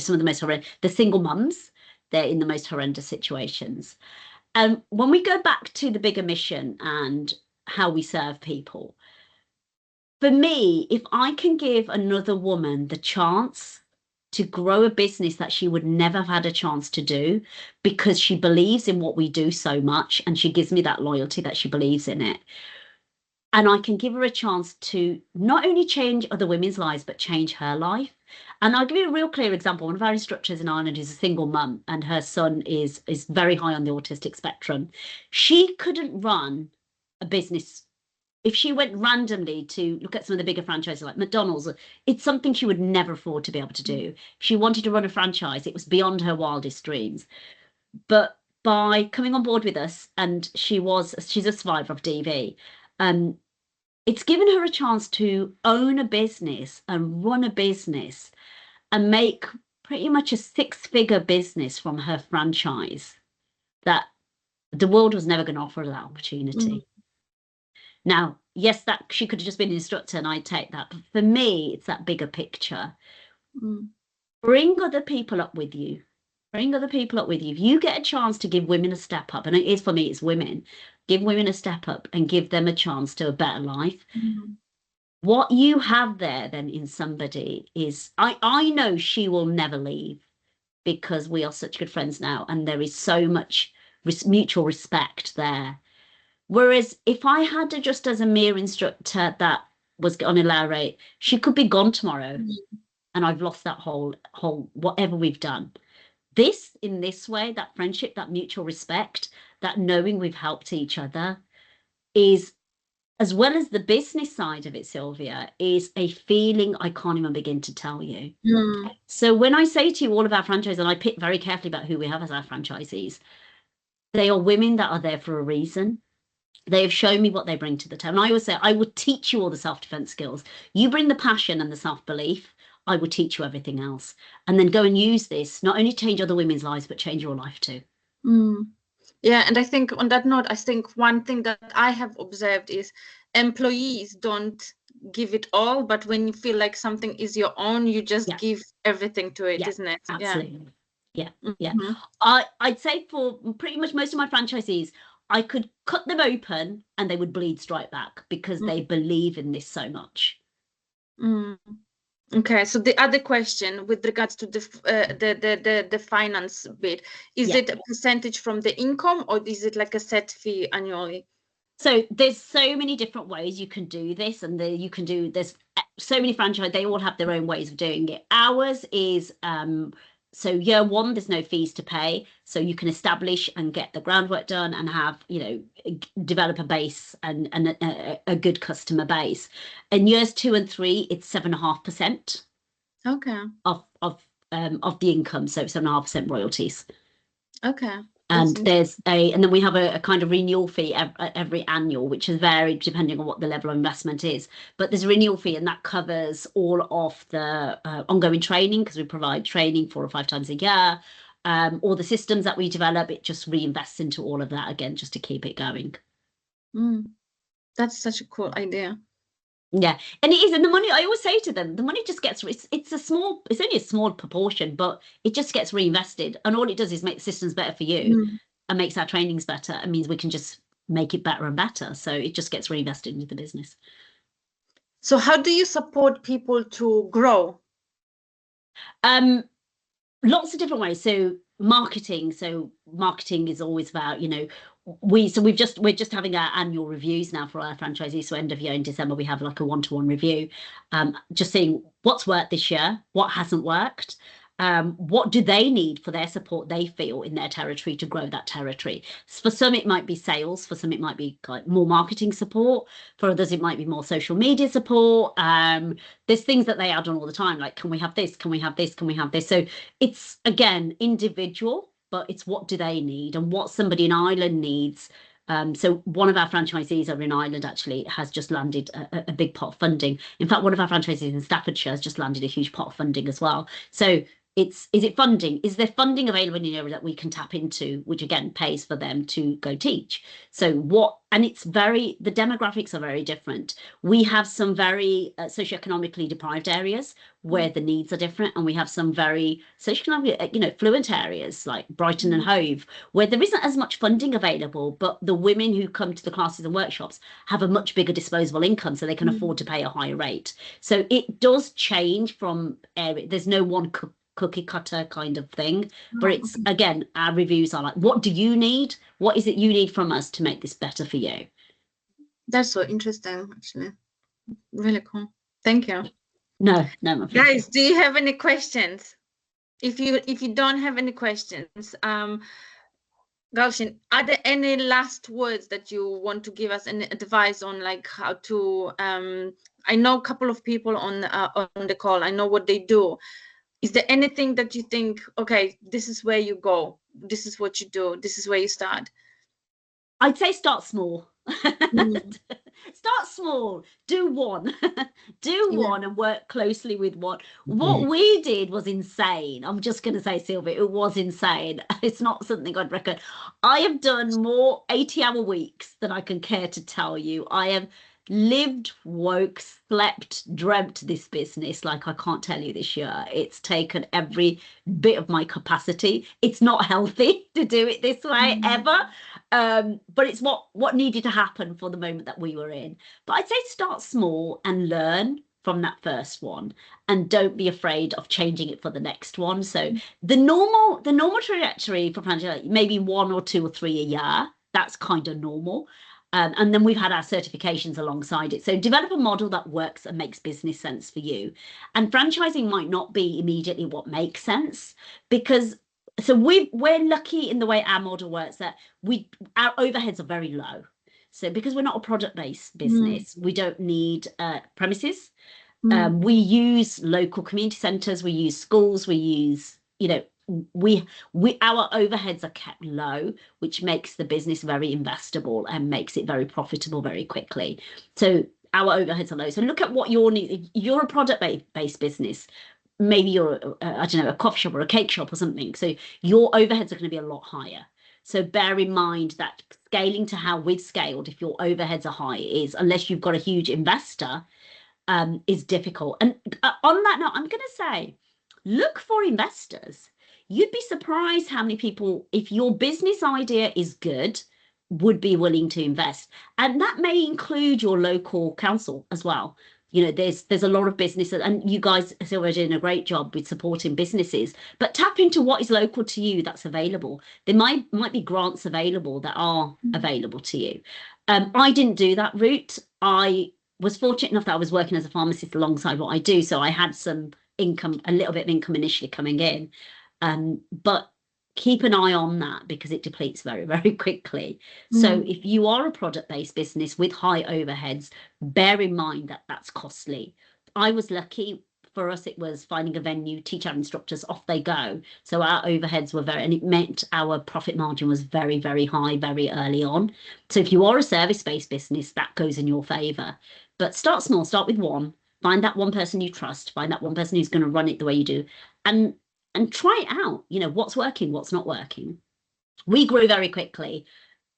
some of the most horrendous, the single mums. They're in the most horrendous situations. And when we go back to the bigger mission and how we serve people, for me, if I can give another woman the chance to grow a business that she would never have had a chance to do because she believes in what we do so much, and she gives me that loyalty that she believes in it, and I can give her a chance to not only change other women's lives, but change her life. And I'll give you a real clear example. One of our instructors in Ireland is a single mum, and her son is very high on the autistic spectrum. She couldn't run a business. If she went randomly to look at some of the bigger franchises like McDonald's, it's something she would never afford to be able to do. If she wanted to run a franchise, it was beyond her wildest dreams. But by coming on board with us, and she's a survivor of DV, it's given her a chance to own a business and run a business and make pretty much a 6-figure business from her franchise that the world was never going to offer her that opportunity. Now, yes, that she could have just been an instructor and I'd take that. But for me, it's that bigger picture. Bring other people up with you. Bring other people up with you. If you get a chance to give women a step up, and it is for me, it's women, give women a step up and give them a chance to a better life. What you have there then in somebody is, I know she will never leave because we are such good friends now and there is so much mutual respect there. Whereas if I had her just as a mere instructor that was on a low rate, she could be gone tomorrow and I've lost that whole whatever we've done. This, in this way, that friendship, that mutual respect, that knowing we've helped each other is, as well as the business side of it, Sylvia, is a feeling I can't even begin to tell you. So when I say to you all of our franchises, and I pick very carefully about who we have as our franchisees, they are women that are there for a reason. They have shown me what they bring to the table. And I always say, I would teach you all the self-defense skills. You bring the passion and the self-belief, I will teach you everything else. And then go and use this, not only change other women's lives, but change your life too. Yeah, and I think on that note, I think one thing that I have observed is employees don't give it all, but when you feel like something is your own, you just give everything to it, isn't it? Absolutely. Yeah. I'd say for pretty much most of my franchisees, I could cut them open and they would bleed straight back because they believe in this so much. Mm. Okay, so the other question with regards to the finance bit, is it a percentage from the income, or is it like a set fee annually? So there's so many different ways you can do this, and there's so many franchise, they all have their own ways of doing it. Ours is so year one, there's no fees to pay. So you can establish and get the groundwork done and have, develop a base and a good customer base. In years 2 and 3, it's 7.5% Okay. of the income. So 7.5% royalties. Okay. And then we have a kind of renewal fee every annual, which is varied depending on what the level of investment is. But there's a renewal fee, and that covers all of the ongoing training, because we provide training 4 or 5 times a year. All the systems that we develop, it just reinvests into all of that again, just to keep it going. That's such a cool idea. Yeah, and it is, and the money, I always say to them, the money just gets, it's only a small proportion, but it just gets reinvested, and all it does is make the systems better for you and makes our trainings better. It means we can just make it better and better, so it just gets reinvested into the business. So how do you support people to grow? Lots of different ways. So marketing is always about, we're just having our annual reviews now for our franchisees. So end of year in December, we have like a one-to-one review, just seeing what's worked this year, what hasn't worked, what do they need for their support they feel in their territory to grow that territory. For some, it might be sales. For some, it might be like more marketing support. For others, it might be more social media support. There's things that they add on all the time, like, can we have this? Can we have this? Can we have this? So it's, again, individual, but it's what do they need and what somebody in Ireland needs. So one of our franchisees over in Ireland actually has just landed a big pot of funding. In fact, one of our franchisees in Staffordshire has just landed a huge pot of funding as well. So is it funding? Is there funding available in the area that we can tap into, which again pays for them to go teach? So and the demographics are very different. We have some very socioeconomically deprived areas where the needs are different, and we have some very socioeconomically, fluent areas like Brighton and Hove, where there isn't as much funding available, but the women who come to the classes and workshops have a much bigger disposable income, so they can afford to pay a higher rate. So it does change from area. There's no one cookie cutter kind of thing, but it's, again, our reviews are like, what do you need? What is it you need from us to make this better for you? That's so interesting, actually. Really cool. Thank you. No, my pleasure. Guys, do you have any questions? If you don't have any questions, Gulshen, are there any last words that you want to give us, any advice on like how to I know a couple of people on the call, I know what they do. Is there anything that you think, okay, this is where you go, this is what you do, this is where you start? I'd say start small. Start small, do one. One and work closely with one. What we did was insane. I'm just going to say, Sylvia, it was insane. It's not something I'd recommend. I have done more 80-hour weeks than I can care to tell you. I have lived, woke, slept, dreamt this business like I can't tell you this year. It's taken every bit of my capacity. It's not healthy to do it this way ever. But it's what needed to happen for the moment that we were in. But I'd say start small and learn from that first one, and don't be afraid of changing it for the next one. So the normal trajectory for franchise, maybe 1 or 2 or 3 a year. That's kind of normal. And then we've had our certifications alongside it. So develop a model that works and makes business sense for you. And franchising might not be immediately what makes sense, because we're lucky in the way our model works that our overheads are very low. So because we're not a product-based business, we don't need premises. We use local community centres, we use schools, we use, our overheads are kept low, which makes the business very investable and makes it very profitable very quickly. So our overheads are low. So look at what your needs. If you're a product-based business, maybe you're a coffee shop or a cake shop or something. So your overheads are going to be a lot higher. So bear in mind that scaling to how we've scaled, if your overheads are high, is, unless you've got a huge investor, is difficult. And on that note, I'm going to say, look for investors. You'd be surprised how many people, if your business idea is good, would be willing to invest. And that may include your local council as well. You know, there's a lot of businesses, and you guys are already doing a great job with supporting businesses, but tap into what is local to you that's available. There might be grants available that are available to you. I didn't do that route. I was fortunate enough that I was working as a pharmacist alongside what I do. So I had some income, a little bit of income initially coming in. But keep an eye on that because it depletes very, very quickly. So if you are a product-based business with high overheads, bear in mind that that's costly. I was lucky. For us, it was finding a venue, teach our instructors, off they go. So our overheads were and it meant our profit margin was very, very high very early on. So if you are a service-based business, that goes in your favor. But start small, start with one, find that one person you trust, find that one person who's going to run it the way you do, and try it out. You know, what's working, what's not working. We grew very quickly,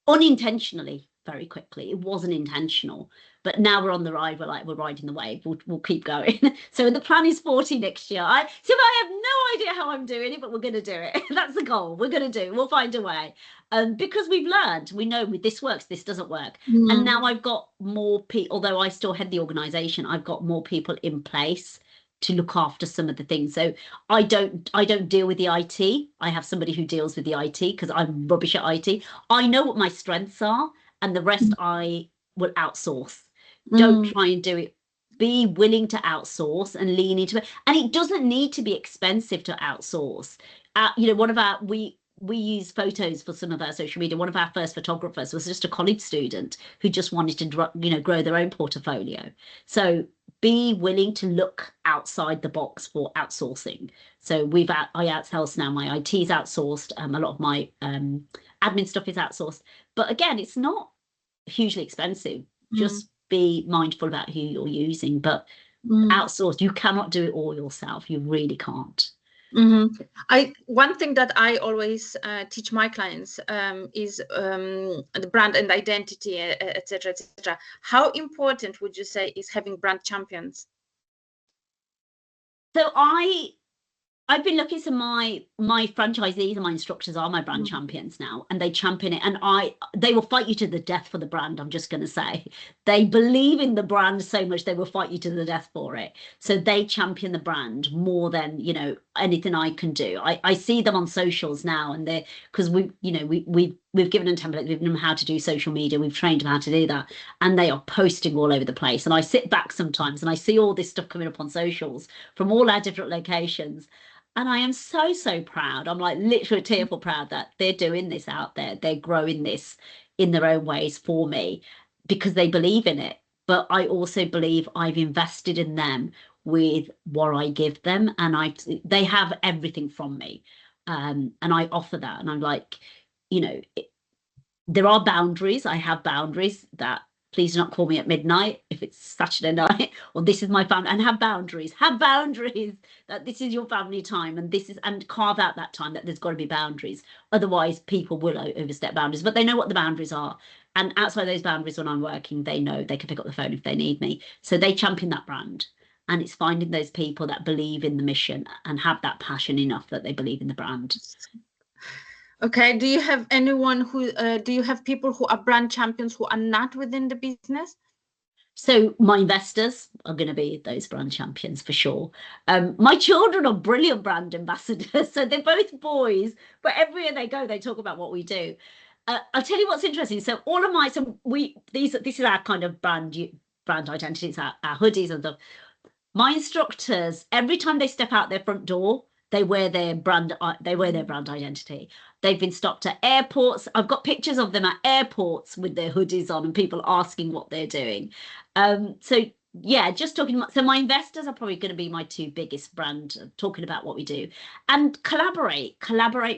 unintentionally, very quickly. It wasn't intentional, but now we're on the ride. We're riding the wave. We'll keep going. So the plan is 40 next year. I have no idea how I'm doing it, but we're going to do it. That's the goal. We're going to do it. We'll find a way. Because we've learned, we know this works, this doesn't work. And now I've got more people, although I still head the organization, I've got more people in place to look after some of the things. So I don't deal with the IT. I have somebody who deals with the IT because I'm rubbish at IT. I know what my strengths are, and the rest I will outsource. Don't try and do it. Be willing to outsource and lean into it. And it doesn't need to be expensive to outsource. You know, one of our we use photos for some of our social media. One of our first photographers was just a college student who just wanted to, you know, grow their own portfolio. So be willing to look outside the box for outsourcing. So I outsource now. My IT is outsourced. A lot of my admin stuff is outsourced. But again, it's not hugely expensive. Just be mindful about who you're using. But outsource, you cannot do it all yourself. You really can't. One thing that I always teach my clients is the brand and identity, etc., etc. How important would you say is having brand champions? So I've been lucky. So my franchisees and my instructors are my brand champions now, and they champion it. And they will fight you to the death for the brand. I'm just going to say they believe in the brand so much they will fight you to the death for it. So they champion the brand more than, you know, anything I can do. I see them on socials now, and they're because we've given them templates, we've given them how to do social media, we've trained them how to do that, and they are posting all over the place. And I sit back sometimes and I see all this stuff coming up on socials from all our different locations. And I am so proud. I'm like literally tearful proud that they're doing this out there. They're growing this in their own ways for me because they believe in it. But I also believe I've invested in them with what I give them, and they have everything from me. And I offer that. And I'm like, you know, there are boundaries. I have boundaries that please do not call me at midnight if it's Saturday night, or this is my family, and have boundaries that this is your family time, and carve out that time that there's got to be boundaries. Otherwise people will overstep boundaries, but they know what the boundaries are. And outside those boundaries, when I'm working, they know they can pick up the phone if they need me. So they champion that brand. And it's finding those people that believe in the mission and have that passion enough that they believe in the brand. Okay. Do you have anyone who, do you have people who are brand champions who are not within the business? So my investors are going to be those brand champions for sure. My children are brilliant brand ambassadors. So they're both boys, but everywhere they go, they talk about what we do. I'll tell you what's interesting. So all of this is our kind of brand identity. It's our hoodies and stuff. My instructors, every time they step out their front door, they wear their brand identity. They've been stopped at airports. I've got pictures of them at airports with their hoodies on and people asking what they're doing. So yeah, just talking about, so my investors are probably going to be my two biggest brand, talking about what we do, and collaborate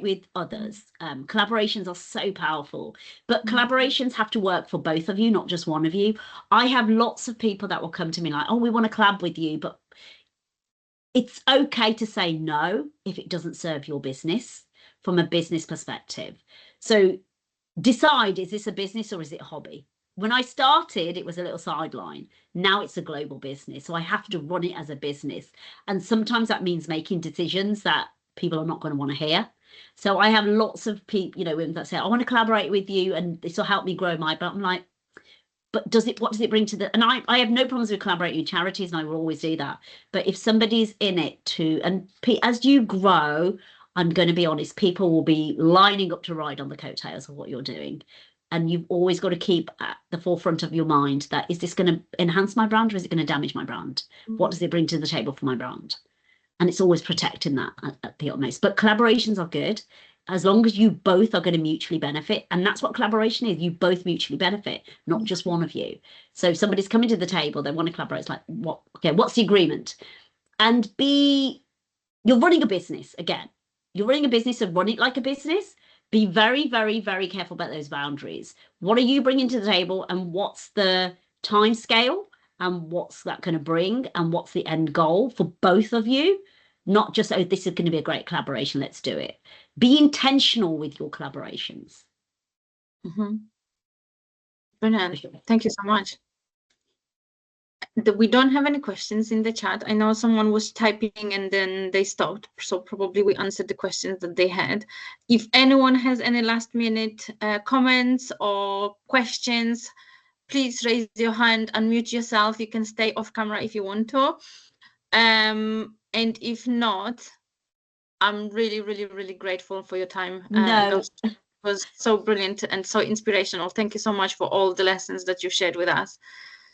with others. Collaborations are so powerful, but collaborations have to work for both of you, not just one of you. I have lots of people that will come to me like, oh, we want to collab with you, but it's okay to say no if it doesn't serve your business from a business perspective. So decide, is this a business or is it a hobby? When I started, it was a little sideline. Now it's a global business. So I have to run it as a business. And sometimes that means making decisions that people are not going to want to hear. So I have lots of people, you know, women that say, I want to collaborate with you and this will help me grow my, but I'm like, but what does it bring to the, and I have no problems with collaborating with charities and I will always do that. But if somebody's in it too, and as you grow, I'm going to be honest, people will be lining up to ride on the coattails of what you're doing. And you've always got to keep at the forefront of your mind that, is this going to enhance my brand or is it going to damage my brand? What does it bring to the table for my brand? And it's always protecting that at the utmost. But collaborations are good as long as you both are going to mutually benefit. And that's what collaboration is. You both mutually benefit, not just one of you. So if somebody's coming to the table, they want to collaborate. It's like, what? Okay, what's the agreement? And you're running a business again. You're running a business and run it like a business. Be very, very, very careful about those boundaries. What are you bringing to the table and what's the time scale and what's that going to bring and what's the end goal for both of you? Not just, oh, this is going to be a great collaboration, let's do it. Be intentional with your collaborations. Brilliant. Thank you so much. We don't have any questions in the chat. I know someone was typing and then they stopped, so probably we answered the questions that they had. If anyone has any last minute comments or questions, please raise your hand, unmute yourself. You can stay off camera if you want to. And if not, I'm really, really, really grateful for your time. It was so brilliant and so inspirational. Thank you so much for all the lessons that you shared with us.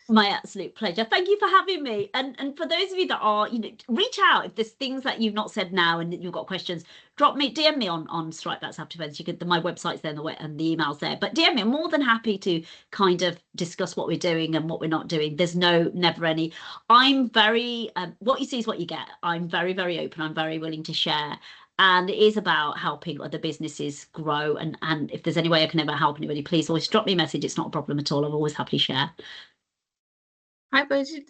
My absolute pleasure. Thank you for having me. And for those of you that are, you know, reach out if there's things that you've not said now and you've got questions. DM me on Stripe. That's After Events. You could, my website's there and the email's there. But DM me. I'm more than happy to kind of discuss what we're doing and what we're not doing. There's never any. I'm very what you see is what you get. I'm very, very open. I'm very willing to share. And it is about helping other businesses grow. And if there's any way I can ever help anybody, please always drop me a message. It's not a problem at all. I'm always happy to share. Hi, Bridget.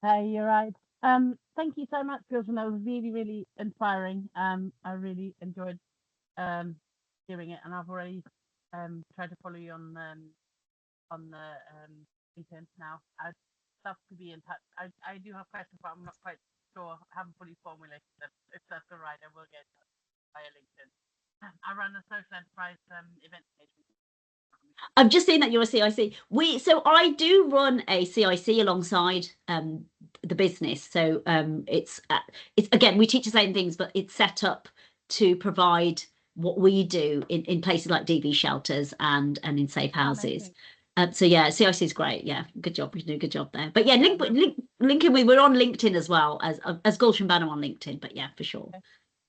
Hey, you're right. Thank you so much, Gulshen. That was really, really inspiring. I really enjoyed doing it, and I've already tried to follow you on the LinkedIn now. I'd love to be in touch. I do have questions, but I'm not quite sure. I haven't fully formulated them. If that's all right, I will get in touch via LinkedIn. I run a social enterprise event station. I've just seen that you're a CIC. So I do run a CIC alongside the business. So it's again, we teach the same things, but it's set up to provide what we do in places like DV shelters and in safe houses. So yeah, CIC is great. Yeah, good job. You do a good job there. But yeah, linking we're on LinkedIn as well as Gulshen Bano on LinkedIn. But yeah, for sure. Okay.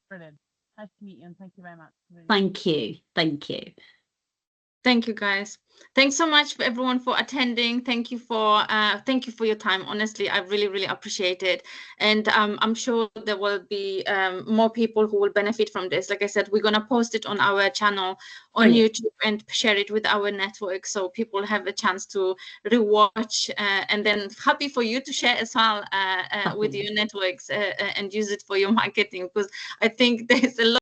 Brilliant. Nice to meet you, and thank you very much. Really. Thank you. Thank you. Thank you, guys. Thanks so much for everyone for attending. Thank you for your time. Honestly, I really, really appreciate it. And I'm sure there will be more people who will benefit from this. Like I said, we're gonna post it on our channel on YouTube and share it with our network, so people have a chance to rewatch. And then happy for you to share as well with your networks and use it for your marketing, because I think there's a lot